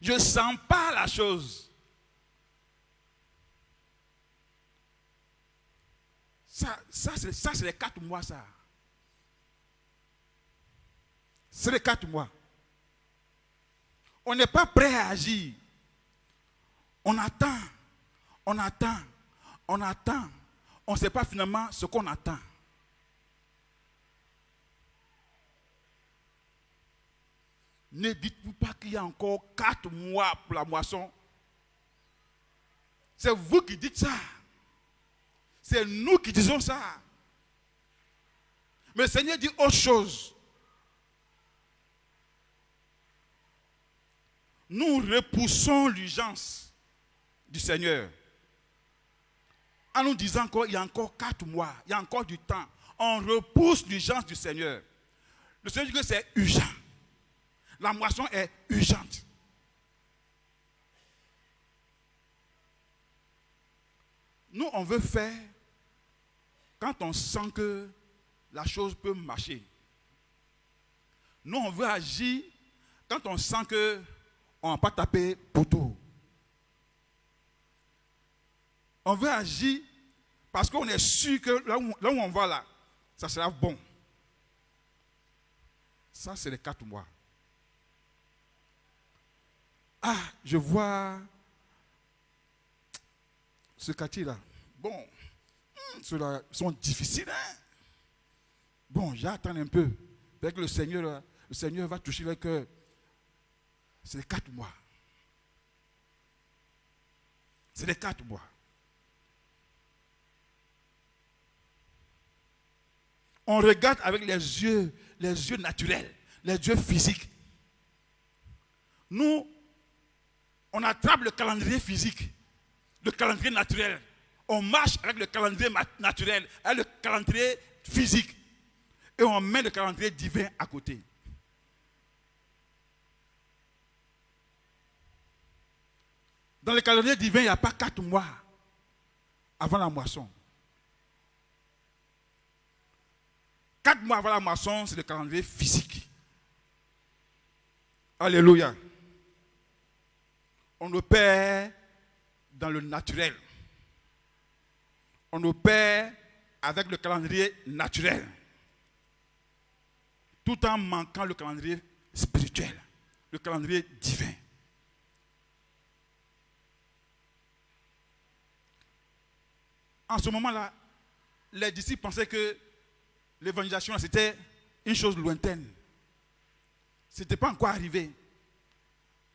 Speaker 3: Je ne sens pas la chose. Ça c'est les 4 mois, ça. C'est les 4 mois. On n'est pas prêt à agir. On attend. On attend. On attend. On ne sait pas finalement ce qu'on attend. Ne dites-vous pas qu'il y a encore 4 mois pour la moisson. C'est vous qui dites ça. C'est nous qui disons ça. Mais le Seigneur dit autre chose. Nous repoussons l'urgence du Seigneur. En nous disant qu'il y a encore 4 mois, il y a encore du temps. On repousse l'urgence du Seigneur. Le Seigneur dit que c'est urgent. La moisson est urgente. Nous, on veut faire quand on sent que la chose peut marcher. Nous, on veut agir quand on sent qu'on ne va pas taper poteau. On veut agir parce qu'on est sûr que là où on va là, ça sera bon. Ça, c'est les 4 mois. Ah, je vois ce quartier là. Bon, ceux-là sont difficiles. Hein? Bon, j'attends un peu. Peut-être que le Seigneur va toucher le cœur. C'est les 4 mois. C'est les 4 mois. On regarde avec les yeux naturels, les yeux physiques. Nous, on attrape le calendrier physique, le calendrier naturel. On marche avec le calendrier naturel, avec le calendrier physique. Et on met le calendrier divin à côté. Dans le calendrier divin, il n'y a pas 4 mois avant la moisson. 4 mois avant la moisson, c'est le calendrier physique. Alléluia. On opère dans le naturel. On opère avec le calendrier naturel, tout en manquant le calendrier spirituel, le calendrier divin. En ce moment-là, les disciples pensaient que l'évangélisation, c'était une chose lointaine. Ce n'était pas encore arrivé.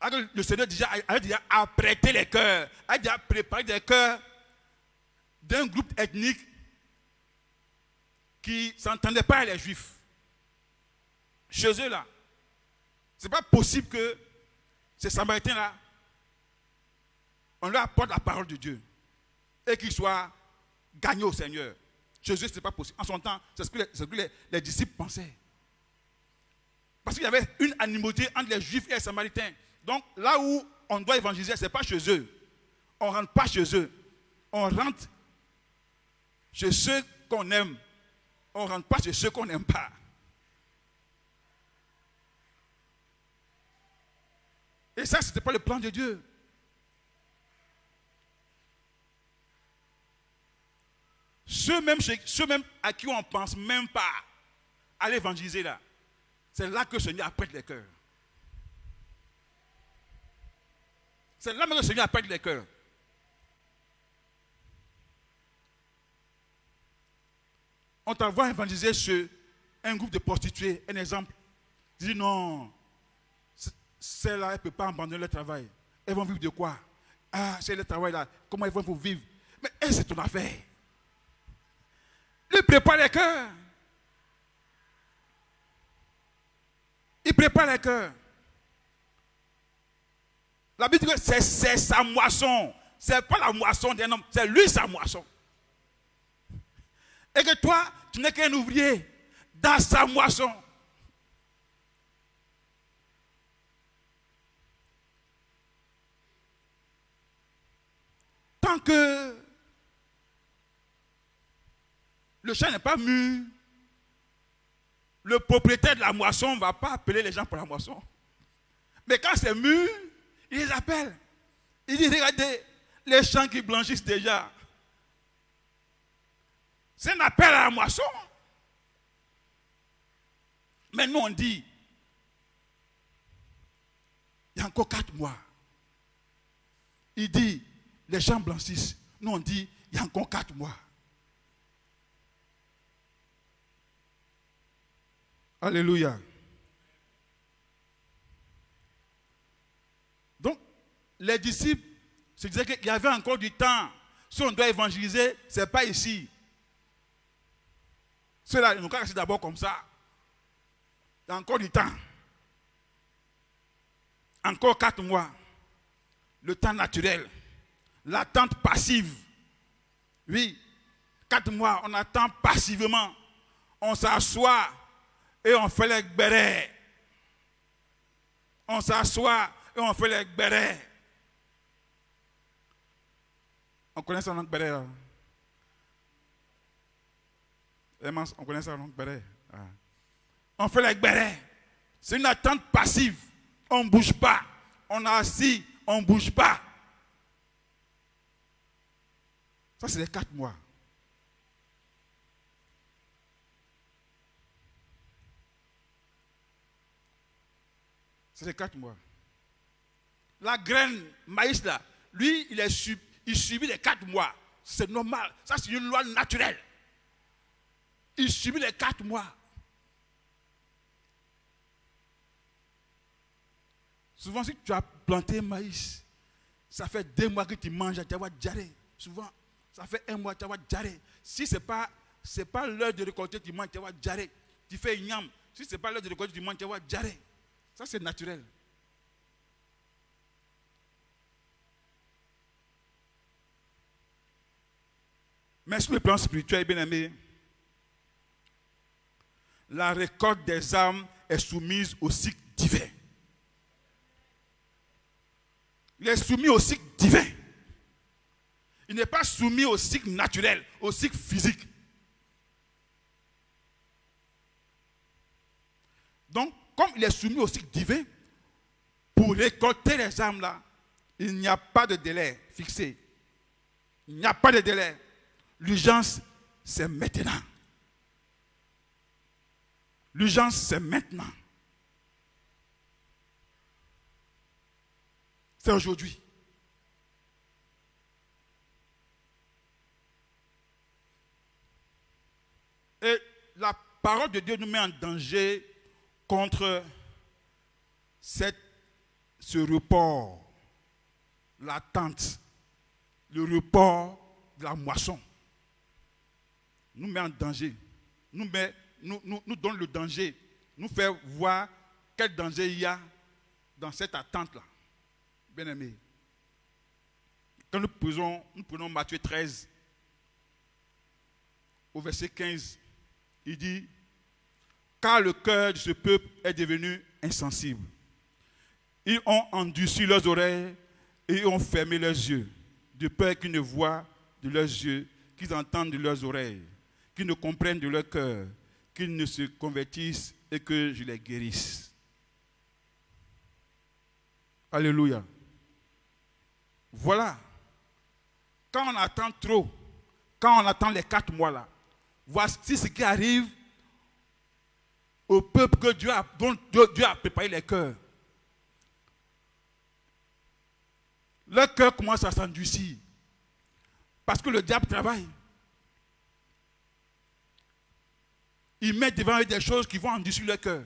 Speaker 3: Alors, le Seigneur a déjà apprêté les cœurs, a déjà préparé des cœurs d'un groupe ethnique qui ne s'entendait pas avec les Juifs. Chez eux, là, ce n'est pas possible que ces Samaritains-là, on leur apporte la parole de Dieu et qu'ils soient gagnés au Seigneur. Chez eux, ce n'est pas possible. En son temps, c'est ce que les disciples pensaient. Parce qu'il y avait une animosité entre les Juifs et les Samaritains. Donc, là où on doit évangéliser, ce n'est pas chez eux. On ne rentre pas chez eux. On rentre chez ceux qu'on aime. On ne rentre pas chez ceux qu'on n'aime pas. Et ça, ce n'était pas le plan de Dieu. Ceux même à qui on ne pense même pas à l'évangéliser là, c'est là que le Seigneur apprête les cœurs. C'est là que le Seigneur apprête les cœurs. On t'envoie évangéliser sur un groupe de prostituées, un exemple. Tu dis non, celles-là, elles ne peuvent pas abandonner leur travail. Elles vont vivre de quoi? Ah, c'est le travail là, comment elles vont vivre? Mais c'est ton affaire. Il prépare les cœurs. Il prépare les cœurs. La Bible dit que c'est sa moisson. Ce n'est pas la moisson d'un homme, c'est lui sa moisson. Et que toi, tu n'es qu'un ouvrier dans sa moisson. Tant que le champ n'est pas mûr, le propriétaire de la moisson ne va pas appeler les gens pour la moisson. Mais quand c'est mûr, il les appelle. Il dit, regardez, les champs qui blanchissent déjà. C'est un appel à la moisson. Mais nous on dit, il y a encore 4 mois. Il dit, les champs blanchissent. Nous on dit, il y a encore 4 mois. Alléluia. Donc, les disciples se disaient qu'il y avait encore du temps. Si on doit évangéliser, ce n'est pas ici. Ceux-là, ils n'ont qu'à rester d'abord comme ça. Il y a encore du temps. Encore 4 mois. Le temps naturel. L'attente passive. Oui, 4 mois, on attend passivement. On s'assoit et on fait les bérets. On s'assoit et on fait les bérets. On connaît ça en langue bérets là? On connaît ça en langue bérets. On fait les bérets. C'est une attente passive. On ne bouge pas. On est assis, on ne bouge pas. Ça, c'est les 4 mois. C'est les 4 mois. La graine, maïs là, lui, il subit les 4 mois. C'est normal. Ça, c'est une loi naturelle. Il subit les 4 mois. Souvent, si tu as planté maïs, ça fait 2 mois que tu manges, tu vas diarrhée. Souvent, ça fait 1 mois, tu vas diarrhée. Si ce n'est pas l'heure de récolter, tu manges, tu vas diarrhée. Tu fais igname. Si ce n'est pas l'heure de récolter, tu manges, tu vas diarrhée. Ça, c'est naturel. Mais sur le plan spirituel, bien aimé, la récolte des âmes est soumise au cycle divin. Il est soumis au cycle divin. Il n'est pas soumis au cycle naturel, au cycle physique. Donc, comme il est soumis au cycle divin, pour récolter les âmes là, il n'y a pas de délai fixé. Il n'y a pas de délai. L'urgence, c'est maintenant. L'urgence, c'est maintenant. C'est aujourd'hui. Et la parole de Dieu nous met en danger contre ce report, l'attente, le report de la moisson. Nous met en danger. Nous donne le danger. Nous fait voir quel danger il y a dans cette attente-là. Bien-aimés. Quand nous prenons Matthieu 13, au verset 15, il dit, car le cœur de ce peuple est devenu insensible. Ils ont endurci leurs oreilles et ont fermé leurs yeux, de peur qu'ils ne voient de leurs yeux, qu'ils entendent de leurs oreilles, qu'ils ne comprennent de leur cœur, qu'ils ne se convertissent et que je les guérisse. Alléluia. Voilà. Quand on attend trop, quand on attend les 4 mois là, voici ce qui arrive au peuple dont Dieu a préparé les cœurs. Leur cœur commence à s'endurcir. Parce que le diable travaille. Il met devant eux des choses qui vont endurcir leur cœur.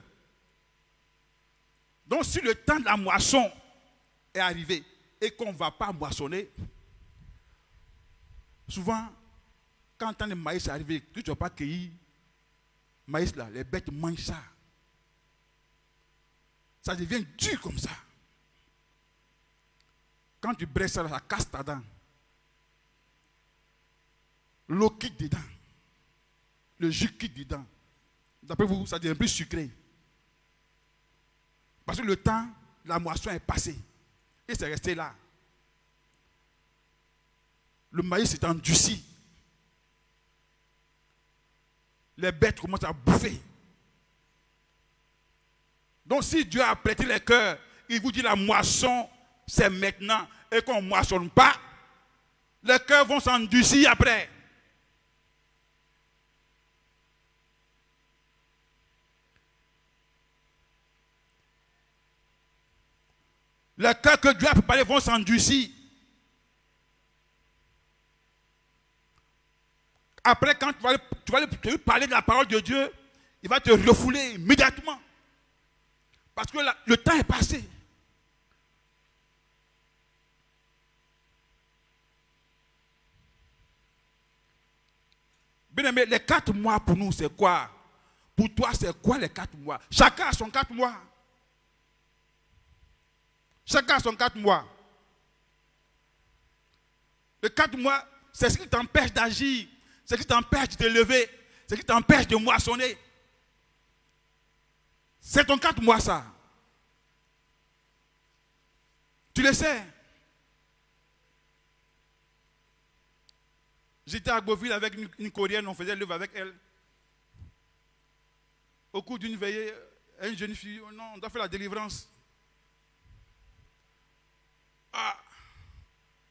Speaker 3: Donc si le temps de la moisson est arrivé et qu'on ne va pas moissonner, souvent, quand le temps de maïs est arrivé, tu ne vas pas cueillir maïs là, les bêtes mangent ça. Ça devient dur comme ça. Quand tu brèches ça, ça casse ta dent. L'eau quitte dedans. Le jus quitte dedans. D'après vous, ça devient plus sucré. Parce que le temps, la moisson est passée. Et c'est resté là. Le maïs s'est endurci. Les bêtes commencent à bouffer. Donc si Dieu a prêté les cœurs, il vous dit la moisson, c'est maintenant, et qu'on ne moissonne pas, les cœurs vont s'endurcir après. Les cœurs que Dieu a préparés vont s'endurcir. Après, quand tu vas lui parler de la parole de Dieu, il va te refouler immédiatement. Parce que le temps est passé. Bien aimé, les 4 mois pour nous, c'est quoi? Pour toi, c'est quoi les 4 mois? Chacun a son 4 mois. Chacun a son 4 mois. Les 4 mois, c'est ce qui t'empêche d'agir, c'est ce qui t'empêche de te lever, c'est ce qui t'empêche de moissonner. C'est ton 4 mois, ça. Tu le sais. J'étais à Beauville avec une Coréenne, on faisait l'œuvre avec elle. Au cours d'une veillée, une jeune fille, oh non, on doit faire la délivrance. Ah,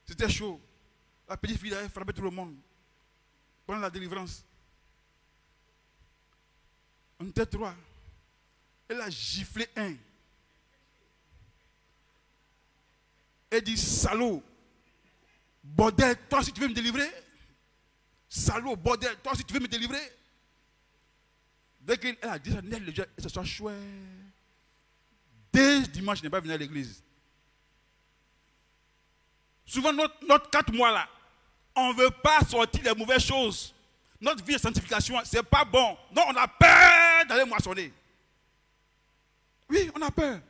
Speaker 3: c'était chaud. La petite fille avait frappé tout le monde pendant la délivrance. On était 3. Elle a giflé un. Elle dit, salaud, bordel, toi si tu veux me délivrer, salaud, bordel, toi si tu veux me délivrer. Dès qu'elle a dit ça, elle se soit chouette. Dès dimanche, je n'ai pas venu à l'église. Souvent, notre 4 mois là, on ne veut pas sortir les mauvaises choses. Notre vie de sanctification, ce n'est pas bon. Donc, on a peur d'aller moissonner. Oui, on a peur.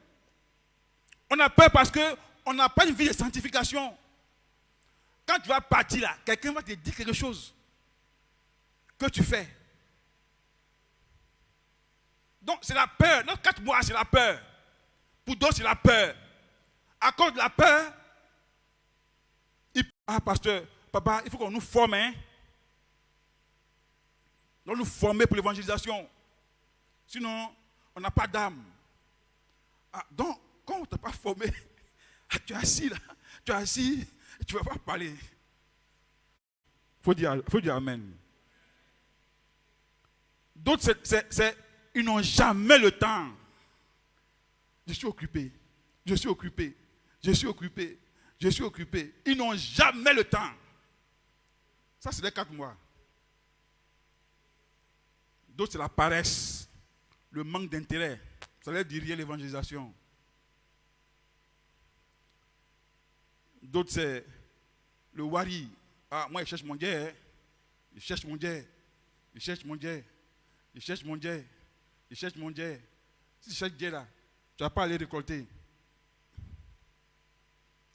Speaker 3: On a peur parce qu'on n'a pas une vie de sanctification. Quand tu vas partir là, quelqu'un va te dire quelque chose que tu fais. Donc, c'est la peur. Notre 4 mois, c'est la peur. Pour d'autres, c'est la peur. À cause de la peur, pasteur, papa, il faut qu'on nous forme. Hein? On nous former pour l'évangélisation. Sinon, on n'a pas d'âme. Ah, donc, quand on ne t'a pas formé, tu es assis là, et tu ne vas pas parler. Il faut dire Amen. D'autres, ils n'ont jamais le temps. Je suis occupé. Ils n'ont jamais le temps. Ça, c'est les 4 mois. D'autres, c'est la paresse, le manque d'intérêt. Ça leur dit rien l'évangélisation. D'autres, c'est le wari. Ah, moi, je cherche mon Dieu. Je cherche mon Dieu. Si tu cherches Dieu là, tu ne vas pas aller récolter.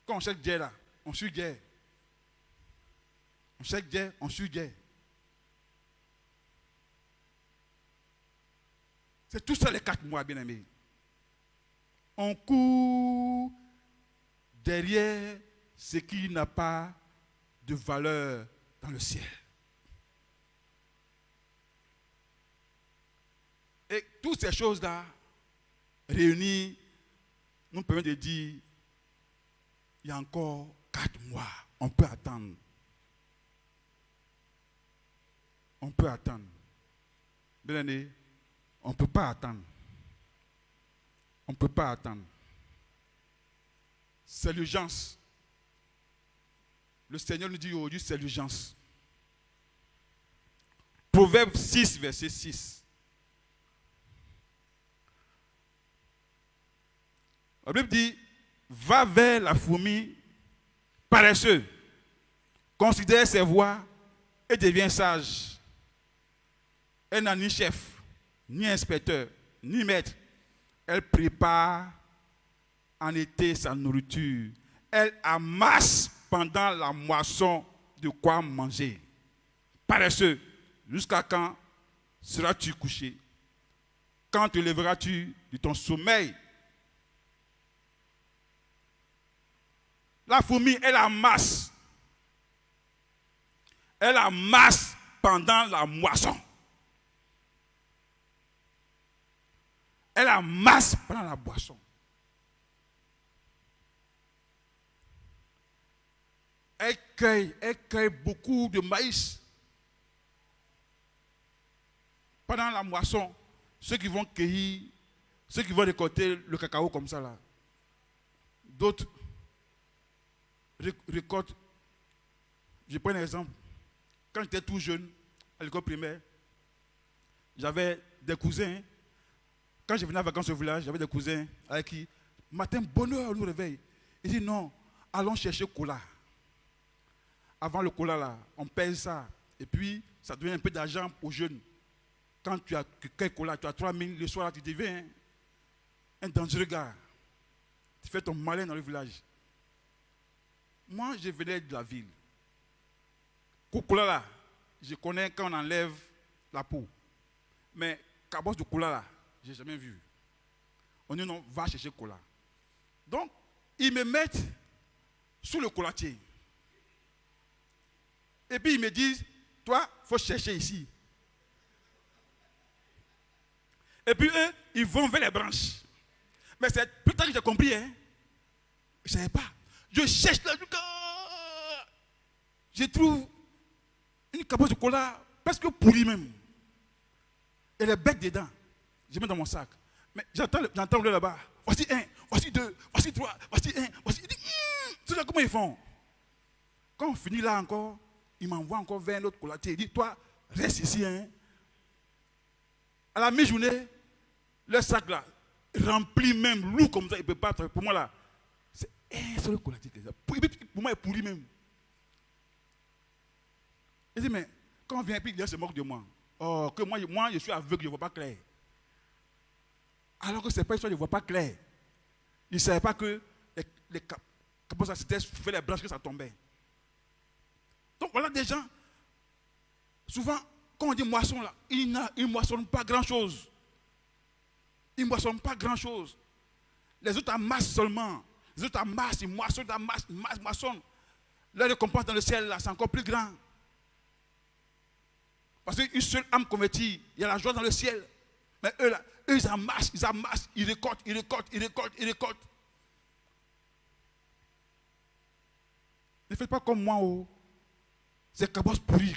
Speaker 3: Quand on cherche Dieu là, on suit Dieu. On cherche Dieu, on suit Dieu. C'est tout ça les 4 mois, bien aimés. On court derrière ce qui n'a pas de valeur dans le ciel. Et toutes ces choses-là, réunies, nous permettent de dire, il y a encore 4 mois, on peut attendre. On peut attendre. Bien aimé, on ne peut pas attendre. On ne peut pas attendre. C'est l'urgence. Le Seigneur nous dit aujourd'hui, c'est l'urgence. Proverbe 6, verset 6. La Bible dit, va vers la fourmi paresseux, considère ses voies et devient sage. Elle n'a ni chef, ni inspecteur, ni maître. Elle prépare en été sa nourriture. Elle amasse pendant la moisson de quoi manger. Paresseux, jusqu'à quand seras-tu couché? Quand te lèveras-tu de ton sommeil? La fourmi, elle amasse. Elle amasse pendant la moisson. Elle amasse pendant la boisson. Elle cueille beaucoup de maïs. Pendant la moisson, ceux qui vont cueillir, ceux qui vont récolter le cacao comme ça là. D'autres récoltent. Je prends un exemple. Quand j'étais tout jeune, à l'école primaire, j'avais des cousins. Quand je venais en vacances au village, j'avais des cousins avec qui, matin, bonne heure, on nous réveille. Ils disent non, allons chercher cola. Avant le cola, là, on pèse ça. Et puis, ça devient un peu d'argent aux jeunes. Quand tu as quelques cola, tu as 3 000, le soir, tu deviens un dangereux gars. Tu fais ton malin dans le village. Moi, je venais de la ville. Coca-Cola, là, je connais quand on enlève la peau. Mais cabos de cola, là, je n'ai jamais vu. On dit non, va chercher cola. Donc, ils me mettent sous le colatier. Et puis ils me disent, toi, il faut chercher ici. Et puis eux, ils vont vers les branches. Mais c'est plus tard que j'ai compris, hein. Je ne savais pas. Je cherche là, je trouve une cabosse de cola presque pourrie même. Et les bêtes dedans. Je mets dans mon sac. Mais j'entends le là-bas. Voici 1, voici 2, voici 3, voici 1, voici. C'est là comment ils font. Quand on finit là encore, ils m'envoient encore vers un autre colatier. Il dit, toi, reste ici. Hein. À la mi-journée, le sac là, rempli même, lourd comme ça, il ne peut pas. Pour moi là, c'est un seul colatier. Pour moi, il est pourri même. Il dit, mais quand on vient, puis il se moque de moi. Oh, que moi, je suis aveugle, je ne vois pas clair. Alors que c'est pas histoire, je ne vois pas clair. Il ne savait pas que les cabots, c'était fait les branches que ça tombait. Donc voilà des gens, souvent, quand on dit moisson là, ils ne moissonnent pas grand-chose. Ils ne moissonnent pas grand-chose. Les autres amassent seulement. Les autres amassent, ils moissonnent. Leur récompense dans le ciel là, c'est encore plus grand. Parce qu'une seule âme convertie, il y a la joie dans le ciel. Mais eux là, eux ils amassent, ils récoltent. faites pas comme moi. Oh. C'est cabosse pourri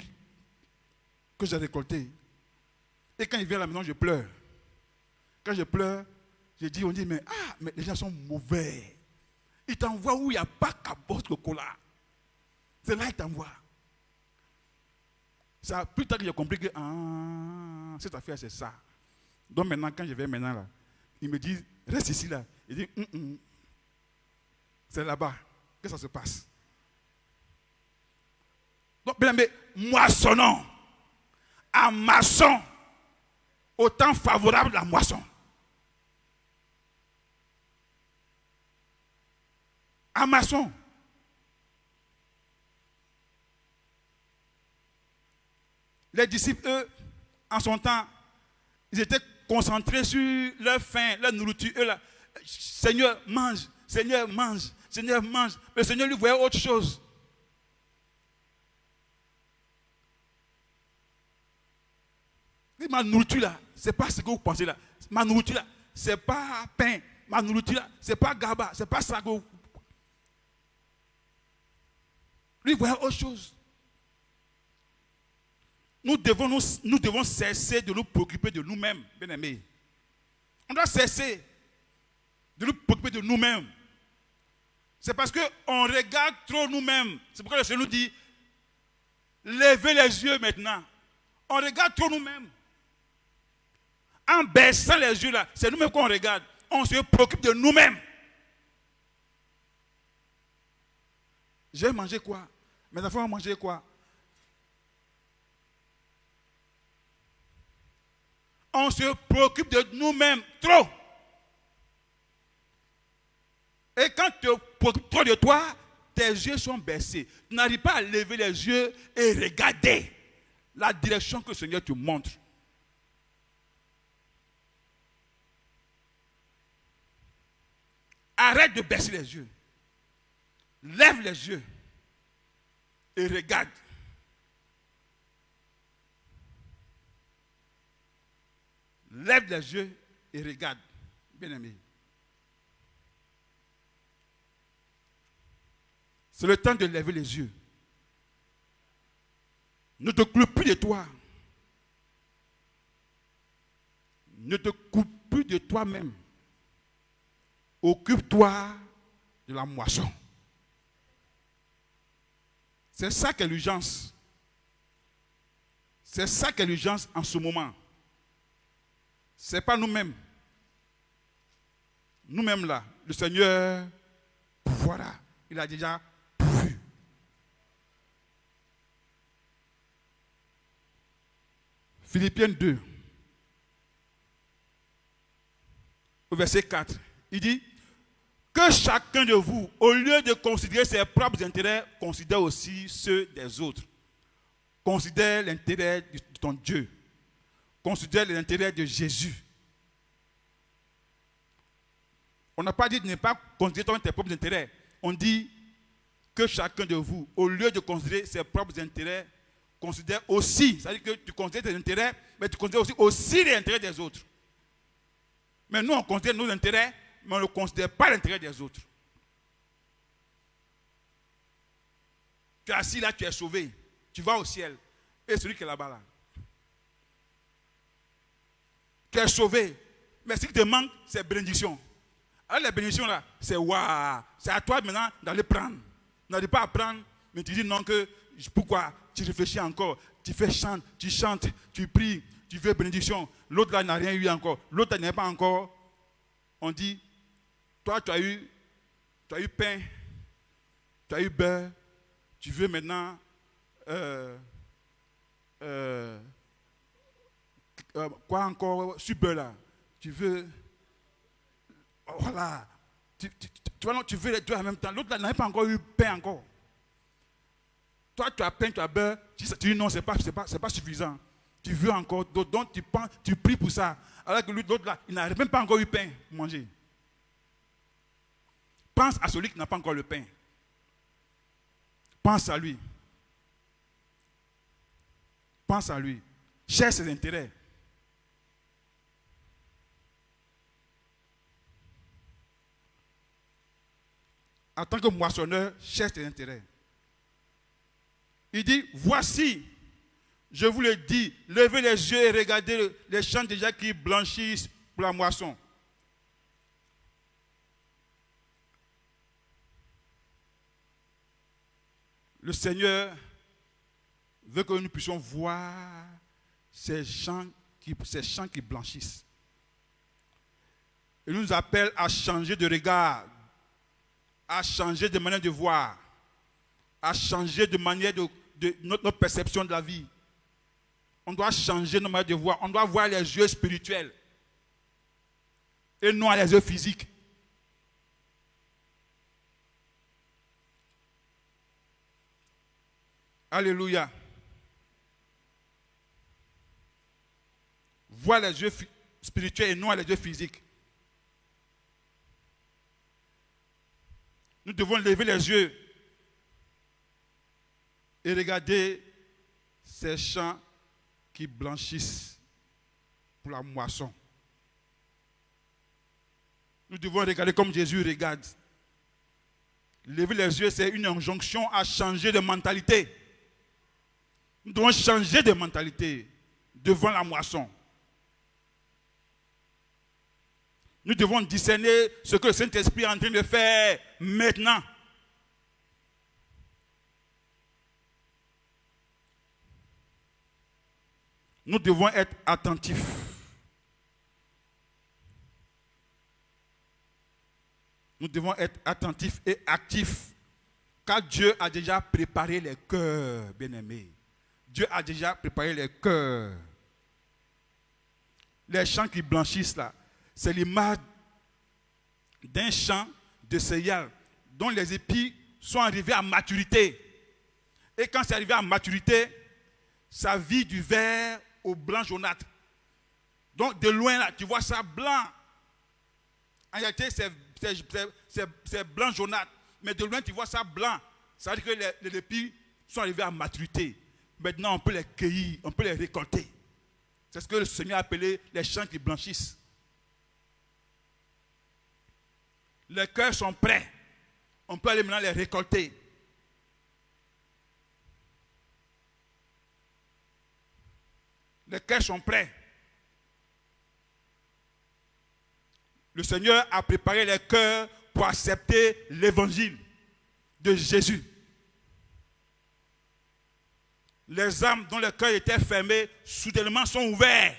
Speaker 3: que j'ai récolté. Et quand il vient à la maison, je pleure. Quand je pleure, on dit, mais les gens sont mauvais. Ils t'envoient où il n'y a pas cabosse chocolat. C'est là qu'ils t'envoient. Ça, plus tard que j'ai compris que cette affaire, c'est ça. Donc maintenant, quand je vais maintenant là, ils me disent, reste ici là. Ils disent, c'est là-bas que ça se passe. Donc, bien, mais moissonnons. Amassons au temps favorable de la moisson. Amassons. Les disciples, eux, en son temps, ils étaient concentrés sur leur faim, leur nourriture. Eux, là, Seigneur, mange. Seigneur, mange. Seigneur, mange. Mais le Seigneur lui voyait autre chose. Ma nourriture là, c'est pas ce que vous pensez là. Ma nourriture là, c'est pas pain. Ma nourriture là, c'est pas gaba, c'est pas sago. Lui voyait autre chose. Nous devons cesser de nous préoccuper de nous-mêmes, bien-aimés. On doit cesser de nous préoccuper de nous-mêmes. C'est parce qu'on regarde trop nous-mêmes. C'est pourquoi le Seigneur nous dit, levez les yeux maintenant. On regarde trop nous-mêmes. En baissant les yeux là, c'est nous-mêmes qu'on regarde. On se préoccupe de nous-mêmes. Je vais manger quoi? Mes enfants vont manger quoi? On se préoccupe de nous-mêmes trop. Et quand tu te préoccupes trop de toi, tes yeux sont baissés. Tu n'arrives pas à lever les yeux et regarder la direction que le Seigneur te montre. Arrête de baisser les yeux. Lève les yeux et regarde. Lève les yeux et regarde. Bien-aimé. C'est le temps de lever les yeux. Ne te coupe plus de toi. Ne te coupe plus de toi-même. Occupe-toi de la moisson. C'est ça qui est l'urgence. C'est ça qui est l'urgence en ce moment. Ce n'est pas nous-mêmes. Nous-mêmes là, le Seigneur, voilà, il a déjà pourvu. Philippiens 2, au verset 4, il dit, que chacun de vous, au lieu de considérer ses propres intérêts, considère aussi ceux des autres. Considère l'intérêt de ton Dieu. Considère l'intérêt de Jésus. On n'a pas dit de ne pas considérer tes propres intérêts. On dit que chacun de vous, au lieu de considérer ses propres intérêts, considère aussi, c'est-à-dire que tu considères tes intérêts, mais tu considères aussi les intérêts des autres. Mais nous, on considère nos intérêts, mais on ne considère pas l'intérêt des autres. Tu es assis là, tu es sauvé. Tu vas au ciel. Et celui qui est là-bas, là. Tu es sauvé. Mais ce qui te manque, c'est bénédiction. Alors les bénédictions là, c'est waouh. C'est à toi maintenant d'aller prendre. Tu n'arrives pas à prendre, mais tu dis non que, pourquoi? Tu réfléchis encore. Tu chantes, tu pries, tu veux bénédiction. L'autre là n'a rien eu encore. L'autre n'a pas encore. On dit, toi tu as eu pain, tu as eu beurre, tu veux maintenant quoi encore sur beurre là? Tu veux, voilà, tu veux les deux en même temps. L'autre là n'a pas encore eu pain encore. Toi tu as pain, tu as beurre, tu dis non, c'est pas suffisant. Tu veux encore d'autres, donc tu pries pour ça. Alors que l'autre là, il n'a même pas encore eu pain pour manger. Pense à celui qui n'a pas encore le pain. Pense à lui. Pense à lui. Cherche ses intérêts. En tant que moissonneur, cherche tes intérêts. Il dit, voici, je vous le dis, levez les yeux et regardez les champs déjà qui blanchissent pour la moisson. Le Seigneur veut que nous puissions voir ces champs qui blanchissent. Il nous appelle à changer de regard, à changer de manière de voir, à changer de manière de notre perception de la vie. On doit changer notre manière de voir. On doit voir les yeux spirituels et non les yeux physiques. Alléluia. Voir les yeux spirituels et non les yeux physiques. Nous devons lever les yeux et regarder ces champs qui blanchissent pour la moisson. Nous devons regarder comme Jésus regarde. Lever les yeux, c'est une injonction à changer de mentalité. Nous devons changer de mentalité devant la moisson. Nous devons discerner ce que le Saint-Esprit est en train de faire maintenant. Nous devons être attentifs. Nous devons être attentifs et actifs, car Dieu a déjà préparé les cœurs, bien-aimés. Dieu a déjà préparé les cœurs. Les champs qui blanchissent là, c'est l'image d'un champ de céréales dont les épis sont arrivés à maturité. Et quand c'est arrivé à maturité, ça vit du vert au blanc jaunâtre. Donc de loin là, tu vois ça blanc. En réalité, c'est blanc jaunâtre. Mais de loin, tu vois ça blanc. Ça veut dire que les épis sont arrivés à maturité. Maintenant, on peut les cueillir, on peut les récolter. C'est ce que le Seigneur a appelé les champs qui blanchissent. Les cœurs sont prêts. On peut aller maintenant les récolter. Les cœurs sont prêts. Le Seigneur a préparé les cœurs pour accepter l'évangile de Jésus. Les âmes dont le cœur était fermé, soudainement sont ouverts.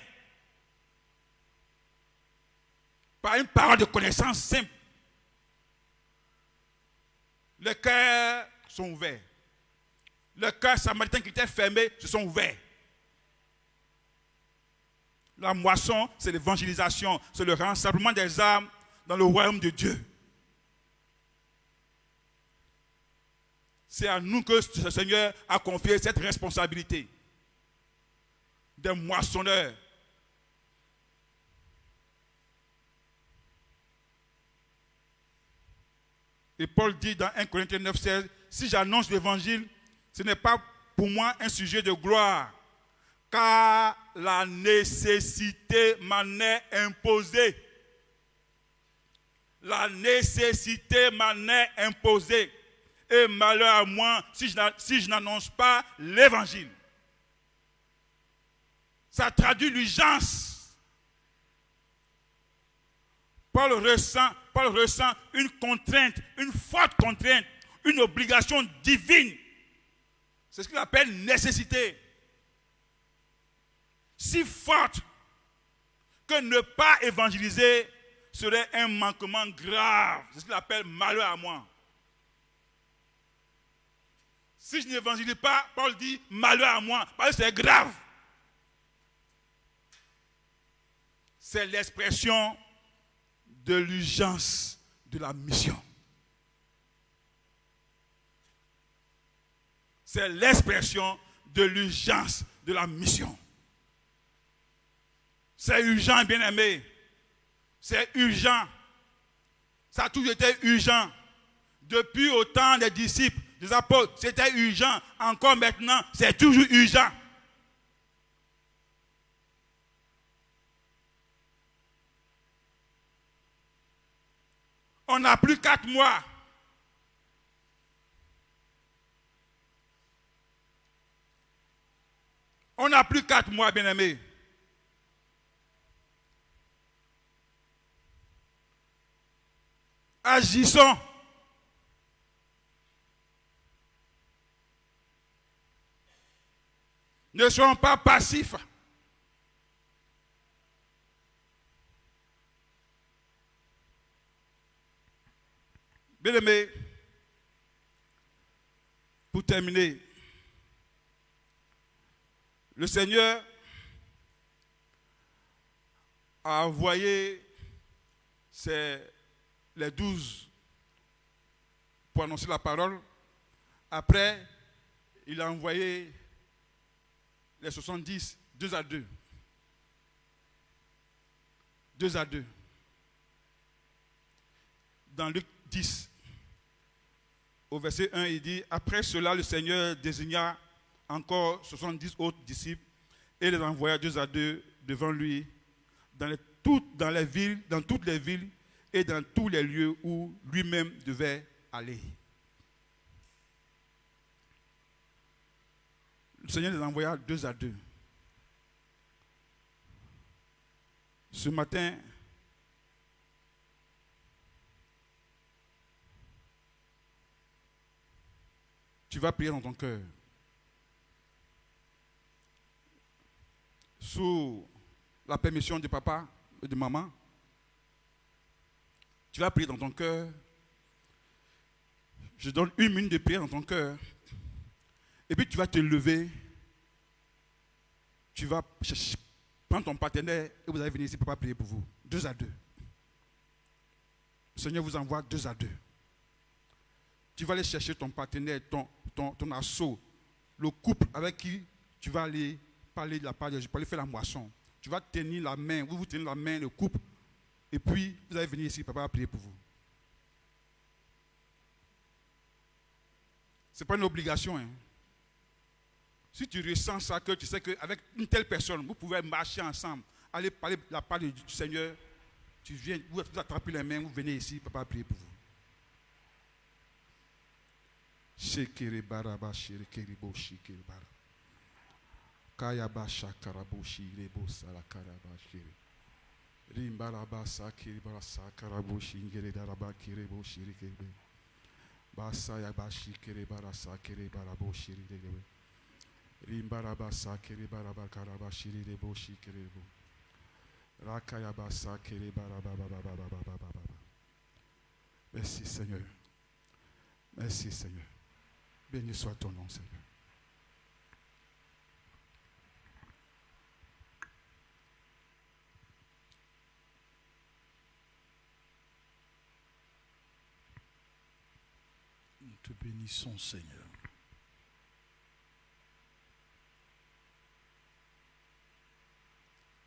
Speaker 3: Par une parole de connaissance simple. Les cœurs sont ouverts. Les cœurs samaritains qui étaient fermés se sont ouverts. La moisson, c'est l'évangélisation, c'est le rassemblement des âmes dans le royaume de Dieu. C'est à nous que ce Seigneur a confié cette responsabilité des moissonneurs. Et Paul dit dans 1 Corinthiens 9,16, si j'annonce l'évangile, ce n'est pas pour moi un sujet de gloire, car la nécessité m'en est imposée. La nécessité m'en est imposée. Et malheur à moi si je n'annonce pas l'évangile. Ça traduit l'urgence. Paul ressent une contrainte, une forte contrainte, une obligation divine. C'est ce qu'il appelle nécessité. Si forte que ne pas évangéliser serait un manquement grave. C'est ce qu'il appelle malheur à moi. Si je n'évangélise pas, Paul dit malheur à moi, parce que c'est grave. C'est l'expression de l'urgence de la mission. C'est l'expression de l'urgence de la mission. C'est urgent, bien-aimé. C'est urgent. Ça a toujours été urgent. Depuis au temps des disciples, des apôtres, c'était urgent. Encore maintenant, c'est toujours urgent. On n'a plus 4 mois. On n'a plus 4 mois, bien-aimés. Agissons. Ne soyons pas passifs. Bien-aimés, pour terminer, le Seigneur a envoyé les 12 pour annoncer la parole. Après, il a envoyé les 70, 2 à 2. 2 à 2. Dans Luc 10, au verset 1, il dit, après cela, le Seigneur désigna encore 70 autres disciples et les envoya 2 à 2 devant lui dans toutes les villes et dans tous les lieux où lui-même devait aller. Le Seigneur les envoya 2 à 2. Ce matin, tu vas prier dans ton cœur. Sous la permission de papa et de maman, tu vas prier dans ton cœur. Je donne 1 minute de prière dans ton cœur. Et puis tu vas te lever. Tu vas prendre ton partenaire et vous allez venir ici, papa, prier pour vous. 2 à 2. Le Seigneur vous envoie 2 à 2. Tu vas aller chercher ton partenaire, ton assaut, le couple avec qui tu vas aller parler de la part de Dieu, pour aller faire la moisson. Tu vas tenir la main, vous tenez la main, le couple, et puis vous allez venir ici, papa va prier pour vous. Ce n'est pas une obligation. Hein. Si tu ressens ça, que tu sais qu'avec une telle personne, vous pouvez marcher ensemble, aller parler de la part du Seigneur, tu viens, vous attrapez les mains, vous venez ici, papa va prier pour vous. Shekere baraba shekere bo shekere bara. Kaya ba shakara bo shire bo sala karaba shire. Rimbara ba sakiri bara sakara bo shingere daraba kire bo shire kebe. Basa ya ba shikere bara sakere bara bo shire kebe. Rimbara ba sakere bara ba karaba shire bo shikere bo. Rakaya ba sakere bara ba ba ba ba ba ba ba ba. Merci Seigneur. Merci Seigneur. Béni soit ton nom, Seigneur.
Speaker 4: Nous te bénissons, Seigneur.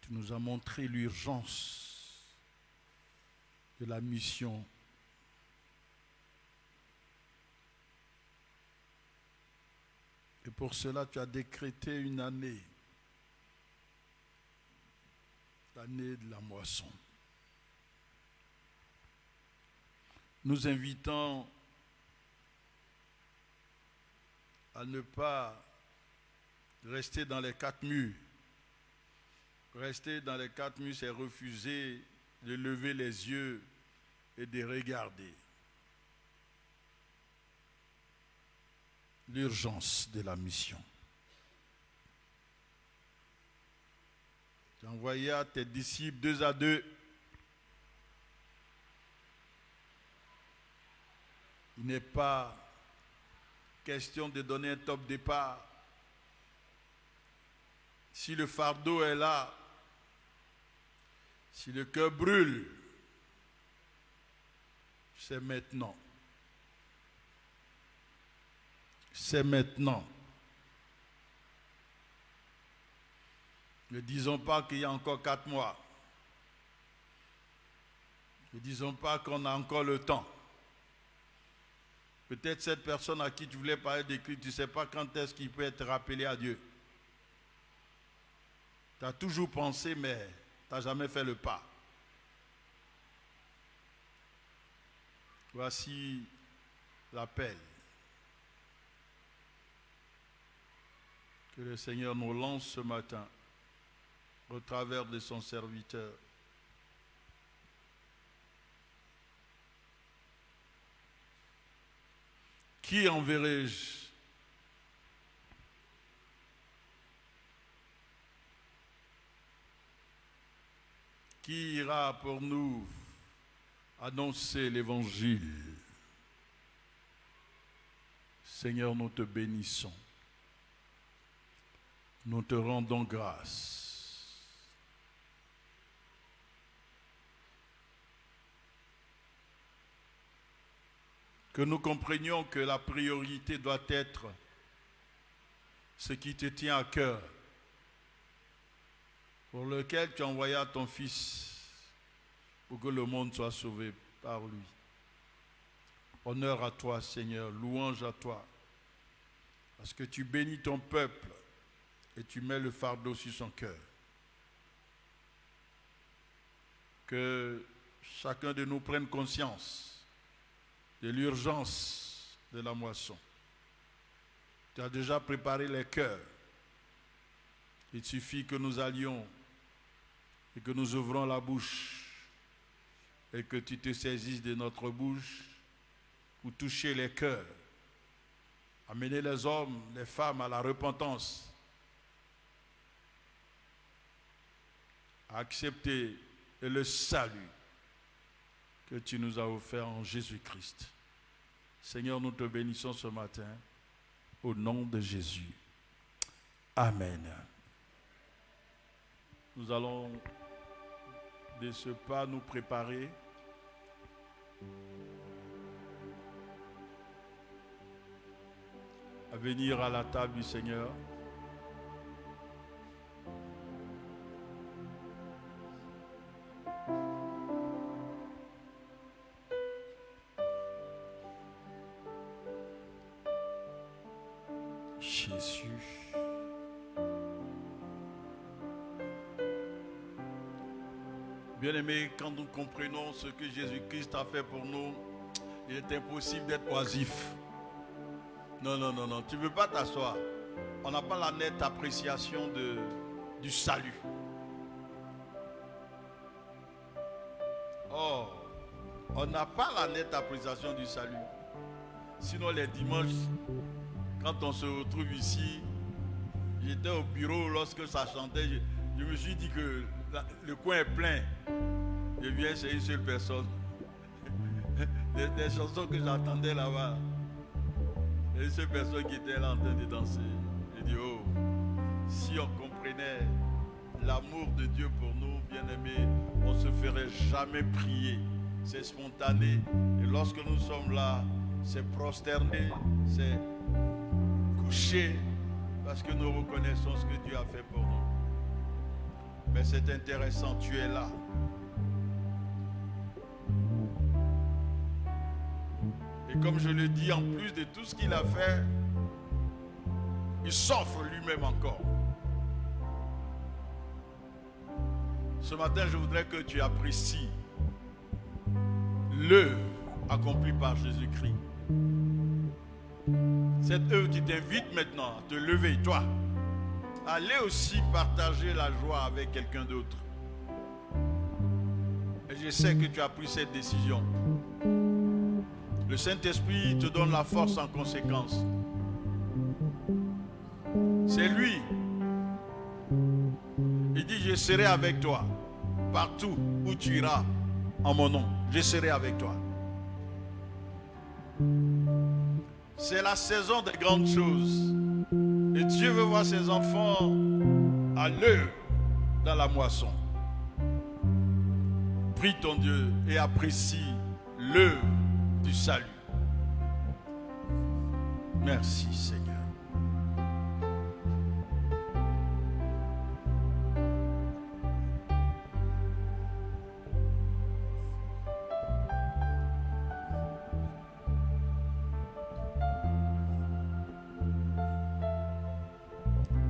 Speaker 4: Tu nous as montré l'urgence de la mission. Et pour cela, tu as décrété une année, l'année de la moisson. Nous invitons à ne pas rester dans les 4 murs. Rester dans les 4 murs, c'est refuser de lever les yeux et de regarder. L'urgence de la mission. Tu as envoyé à tes disciples 2 à 2. Il n'est pas question de donner un top départ. Si le fardeau est là, si le cœur brûle, c'est maintenant. C'est maintenant. Ne disons pas qu'il y a encore 4 mois. Ne disons pas qu'on a encore le temps. Peut-être cette personne à qui tu voulais parler de Christ, tu ne sais pas quand est-ce qu'il peut être rappelé à Dieu. Tu as toujours pensé, mais tu n'as jamais fait le pas. Voici l'appel Que le Seigneur nous lance ce matin au travers de son serviteur. Qui enverrai-je? Qui ira pour nous annoncer l'évangile? Seigneur, nous te bénissons. Nous te rendons grâce. Que nous comprenions que la priorité doit être ce qui te tient à cœur, pour lequel tu envoyas ton Fils, pour que le monde soit sauvé par lui. Honneur à toi, Seigneur, louange à toi, parce que tu bénis ton peuple et tu mets le fardeau sur son cœur. Que chacun de nous prenne conscience de l'urgence de la moisson. Tu as déjà préparé les cœurs. Il suffit que nous allions et que nous ouvrons la bouche et que tu te saisisses de notre bouche pour toucher les cœurs, amener les hommes, les femmes à la repentance, à accepter le salut que tu nous as offert en Jésus-Christ. Seigneur, nous te bénissons ce matin au nom de Jésus. Amen. Nous allons de ce pas nous préparer à venir à la table du Seigneur. Jésus. Bien-aimés, quand nous comprenons ce que Jésus-Christ a fait pour nous, il est impossible d'être oisif. Non, tu ne veux pas t'asseoir. On n'a pas la nette appréciation du salut. Oh, on n'a pas la nette appréciation du salut. Sinon, les dimanches, quand on se retrouve ici, j'étais au bureau lorsque ça chantait, je me suis dit que le coin est plein. Je viens chez une seule personne. Des chansons que j'entendais là-bas. Et une seule personne qui était là en train de danser. J'ai dit, oh, si on comprenait l'amour de Dieu pour nous, bien-aimés, on ne se ferait jamais prier. C'est spontané. Et lorsque nous sommes là, c'est prosterné, c'est couché, parce que nous reconnaissons ce que Dieu a fait pour nous. Mais c'est intéressant, tu es là. Et comme je le dis, en plus de tout ce qu'il a fait, il s'offre lui-même encore. Ce matin, je voudrais que tu apprécies l'œuvre accomplie par Jésus-Christ. Cette œuvre qui t'invite maintenant à te lever, toi, allez aussi partager la joie avec quelqu'un d'autre. Et je sais que tu as pris cette décision. Le Saint-Esprit te donne la force en conséquence. C'est lui. Il dit, je serai avec toi partout où tu iras en mon nom. Je serai avec toi. C'est la saison des grandes choses. Et Dieu veut voir ses enfants à l'œuvre dans la moisson. Prie ton Dieu et apprécie l'œuvre du salut. Merci Seigneur.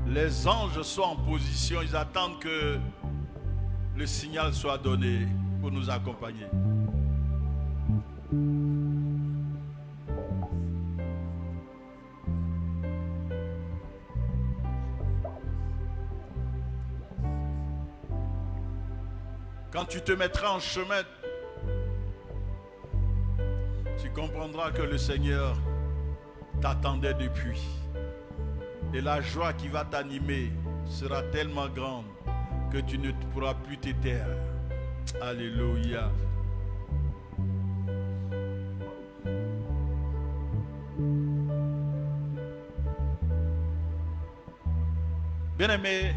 Speaker 4: Les anges sont en position, ils attendent que le signal soit donné pour nous accompagner. Quand tu te mettras en chemin, tu comprendras que le Seigneur t'attendait depuis. Et la joie qui va t'animer sera tellement grande que tu ne pourras plus te taire. Alléluia. Bien-aimé,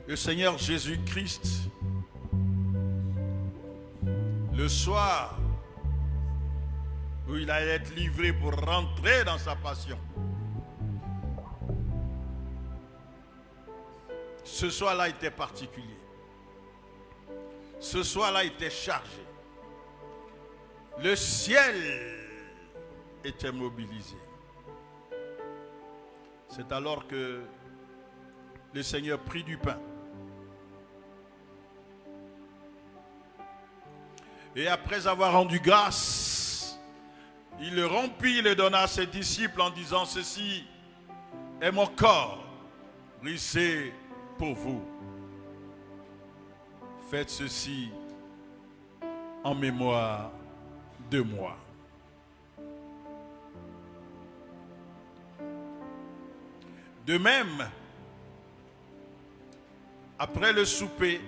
Speaker 4: le Seigneur Jésus-Christ, le soir où il allait être livré pour rentrer dans sa passion, ce soir-là était particulier. Ce soir-là était chargé. Le ciel était mobilisé. C'est alors que le Seigneur prit du pain. Et après avoir rendu grâce, il le rompit, il le donna à ses disciples en disant: ceci est mon corps brisé pour vous. Faites ceci en mémoire de moi. De même, après le souper,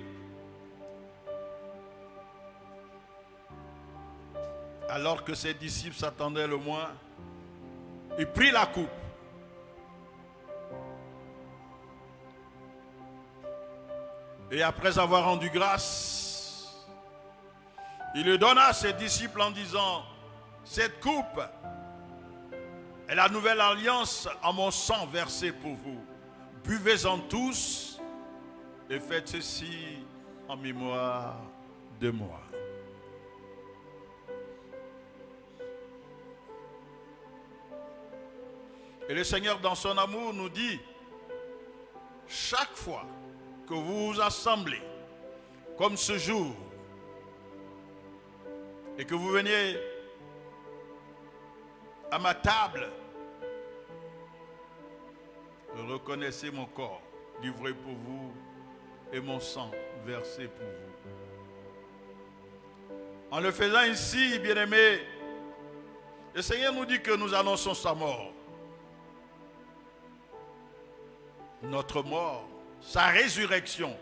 Speaker 4: alors que ses disciples s'attendaient le moins, il prit la coupe. Et après avoir rendu grâce, il le donna à ses disciples en disant: cette coupe est la nouvelle alliance en mon sang versé pour vous. Buvez-en tous et faites ceci en mémoire de moi. Et le Seigneur, dans son amour, nous dit: chaque fois que vous vous assemblez, comme ce jour, et que vous venez à ma table, reconnaissez mon corps livré pour vous et mon sang versé pour vous. En le faisant ici, bien-aimés, le Seigneur nous dit que nous annonçons sa mort. Notre mort, sa résurrection,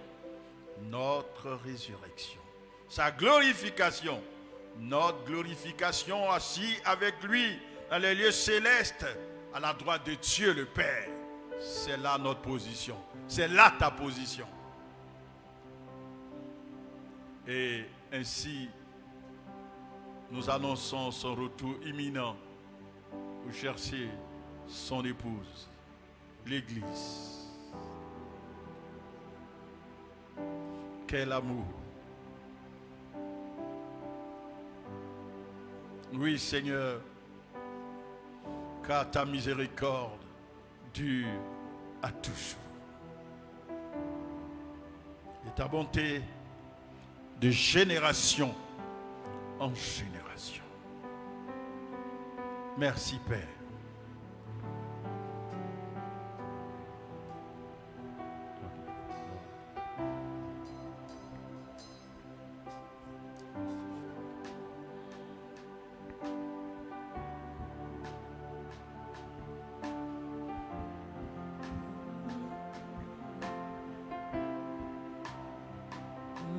Speaker 4: notre résurrection, sa glorification, notre glorification assis avec lui dans les lieux célestes à la droite de Dieu le Père. C'est là notre position, c'est là ta position. Et ainsi, nous annonçons son retour imminent pour chercher son épouse, l'Église. Quel amour! Oui, Seigneur, car ta miséricorde dure à toujours. Et ta bonté de génération en génération. Merci, Père.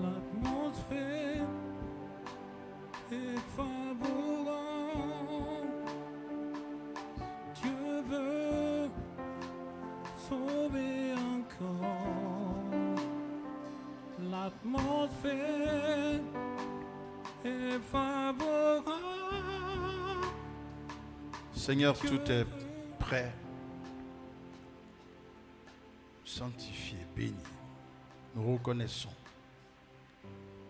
Speaker 2: L'atmosphère est favorable. Dieu veut sauver encore. L'atmosphère est favorable.
Speaker 4: Seigneur, tout est prêt, sanctifié, béni. Nous reconnaissons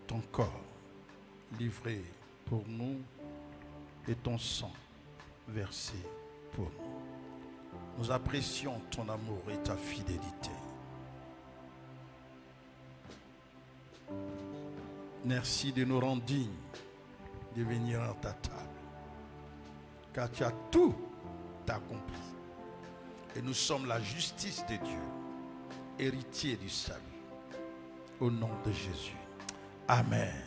Speaker 4: ton corps livré pour nous et ton sang versé pour nous. Nous apprécions ton amour et ta fidélité. Merci de nous rendre dignes de venir à ta table, car tu as tout accompli. Et nous sommes la justice de Dieu, héritiers du salut. Au nom de Jésus. Amen.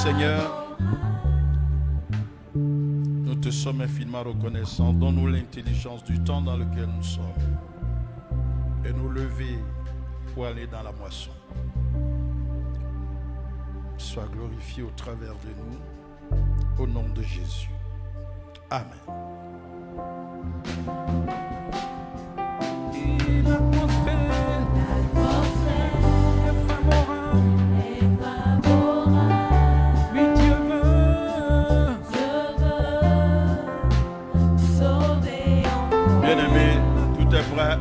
Speaker 4: Seigneur, nous te sommes infiniment reconnaissants. Donne-nous l'intelligence du temps dans lequel nous sommes et nous lever pour aller dans la moisson. Sois glorifié au travers de nous, au nom de Jésus. Amen. Bien-aimé, tout est prêt.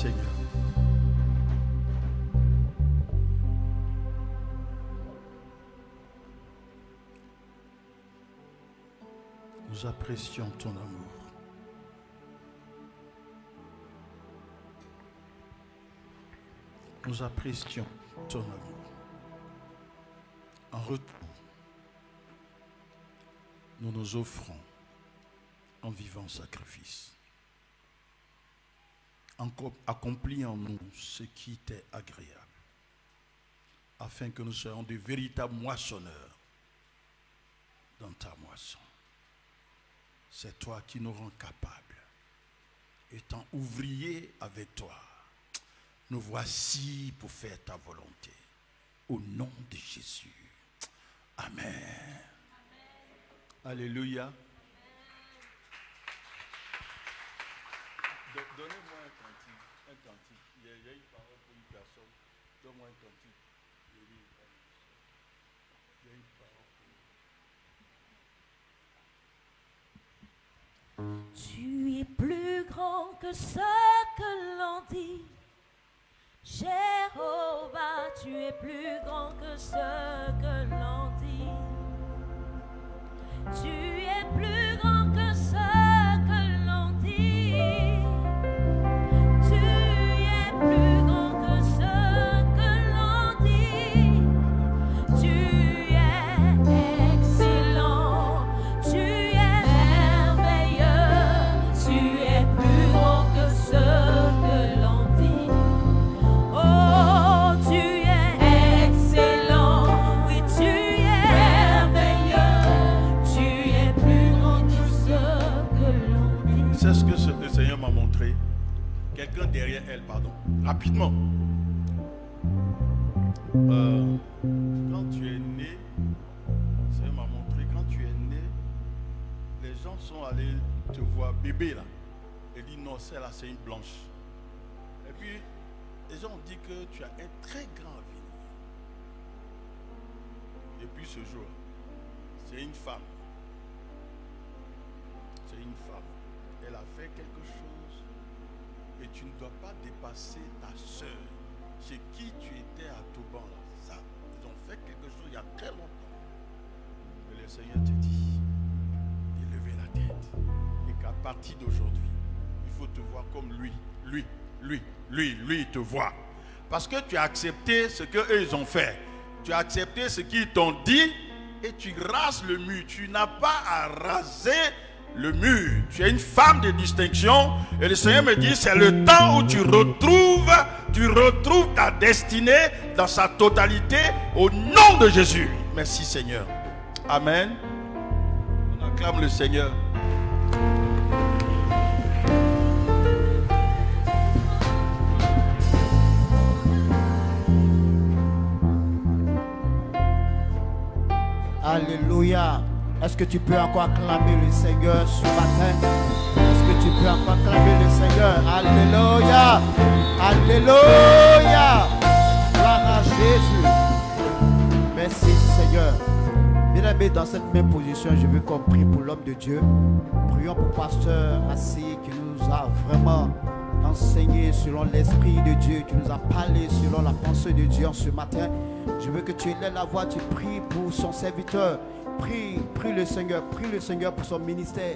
Speaker 4: Seigneur. Nous apprécions ton amour. Nous apprécions ton amour. En retour, nous nous offrons en vivant sacrifice. Accomplis en nous ce qui t'est agréable, afin que nous soyons de véritables moissonneurs dans ta moisson. C'est toi qui nous rends capables. Étant ouvriers avec toi, nous voici pour faire ta volonté. Au nom de Jésus. Amen. Amen. Alléluia. Donnez-moi un cantique. Il y a une parole pour une personne. Donne-moi un cantique. Il y a une parole pour...
Speaker 1: Tu es plus grand que ce que l'on dit. Jéhovah, tu es plus grand que ce que l'on dit. Tu es plus grand que ce que l'on dit. Tu es plus grand que ce que l'on dit. Tu es excellent. Tu es merveilleux. Tu es plus grand que ce que l'on dit. Oh, tu es excellent. Oui, tu es merveilleux. Tu es plus grand que ce que l'on dit.
Speaker 4: C'est ce que le Seigneur m'a montré. Quelqu'un derrière elle, pardon. Rapidement. Quand tu es né, le Seigneur m'a montré, quand tu es né, les gens sont allés te voir bébé là. Et dit non, celle-là c'est une blanche. Et puis, les gens ont dit que tu as un très grand avenir. Et puis ce jour, c'est une femme. C'est une femme. Elle a fait quelque chose et tu ne dois pas dépasser ta soeur chez qui tu étais à Touban là. Ça, ils ont fait quelque chose il y a très longtemps. Mais le Seigneur te dit d'élever la tête et qu'à partir d'aujourd'hui, il faut te voir comme lui il te voit. Parce que tu as accepté ce qu'eux ils ont fait. Tu as accepté ce qu'ils t'ont dit et tu rases le mur. Tu n'as pas à raser le mur. Tu es une femme de distinction et le Seigneur me dit c'est le temps où tu retrouves ta destinée dans sa totalité au nom de Jésus. Merci Seigneur. Amen. On acclame le Seigneur.
Speaker 5: Alléluia. Est-ce que tu peux encore acclamer le Seigneur ce matin? Est-ce que tu peux encore acclamer le Seigneur? Alléluia. Alléluia. Gloire à Jésus. Merci Seigneur. Bien-aimés, dans cette même position, je veux qu'on prie pour l'homme de Dieu. Prions pour pasteur Assis qui nous a vraiment enseigné selon l'Esprit de Dieu. Tu nous as parlé selon la pensée de Dieu en ce matin. Je veux que tu élèves la voix, tu pries pour son serviteur. Prie le Seigneur pour son ministère.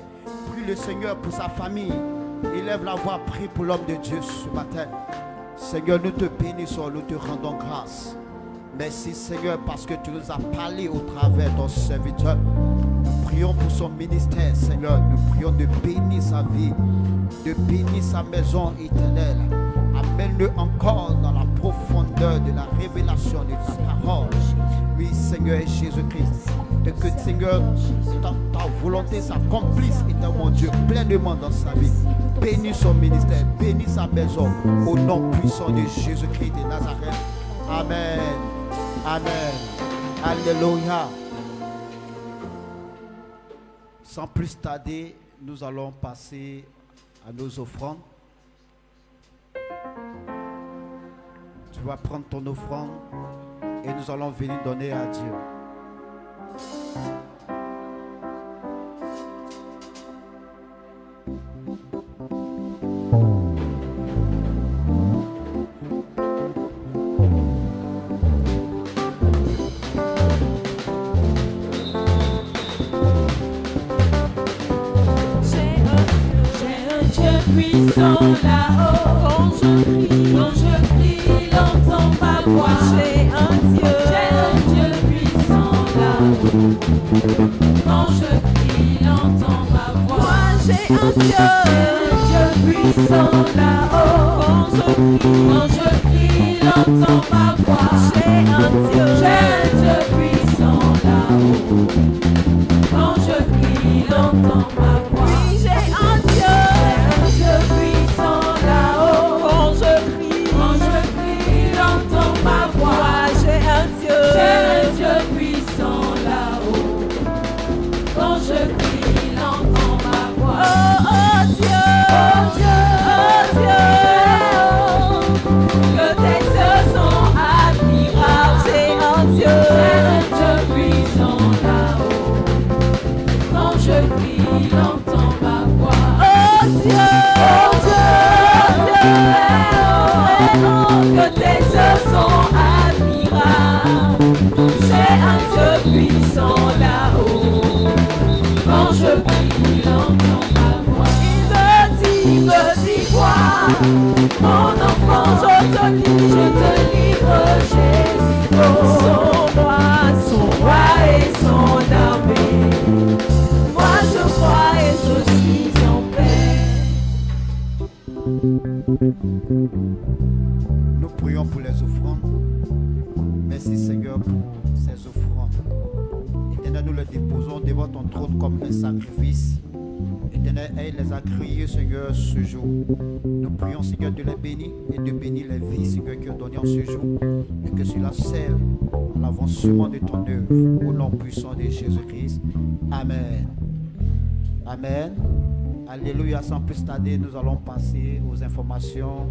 Speaker 5: Prie le Seigneur pour sa famille. Élève la voix, prie pour l'homme de Dieu ce matin. Seigneur, nous te bénissons, nous te rendons grâce. Merci Seigneur parce que tu nous as parlé au travers de ton serviteur. Nous prions pour son ministère, Seigneur. Nous prions de bénir sa vie, de bénir sa maison éternelle. Amène-le encore dans la profondeur de la révélation de ta parole. Oui, Seigneur Jésus-Christ. Et que, Seigneur, ta volonté s'accomplisse, éternellement Dieu, pleinement dans sa vie. Bénis son ministère, bénis sa maison. Au nom puissant de Jésus-Christ de Nazareth. Amen. Amen. Alléluia. Sans plus tarder, nous allons passer à nos offrandes. Tu vas prendre ton offrande et nous allons venir donner à Dieu.
Speaker 1: puissant là-haut. Quand je crie, il entend ma voix. J'ai un Dieu puissant là-haut. Quand je crie, il entend ma voix. Moi j'ai un Dieu puissant là-haut. Quand je crie, il entend ma voix. J'ai un Dieu puissant là-haut. Quand je crie, il entend ma voix. Oui, j'ai un Dieu puissant là-haut. Quand je crie, il entend ma voix. J'ai un Dieu puissant là-haut. Quand je crie, il entend ma voix. Oh Dieu, que tes yeux sont admirables. J'ai un Dieu puissant là-haut. Quand je crie, il entend ma voix. Oh Dieu, que tes yeux sont admirables. J'ai un Dieu puissant là-haut. Quand je prie, il entend ma voix. Il me dit quoi? Mon enfant, je te livre, Jésus. Son roi et son armée. Moi je crois et je suis en paix.
Speaker 5: Nous prions pour les offrandes. Merci Seigneur pour ces offrandes. Éternel, nous les déposons devant ton trône comme un sacrifice. Éternel, aide les accueillir, Seigneur, ce jour. Nous prions, Seigneur, de les bénir et de bénir les vies, Seigneur, qui ont donné en ce jour. Et que cela serve à l'avancement de ton œuvre. Au nom puissant de Jésus-Christ. Amen. Amen. Alléluia. Sans plus tarder, nous allons passer aux informations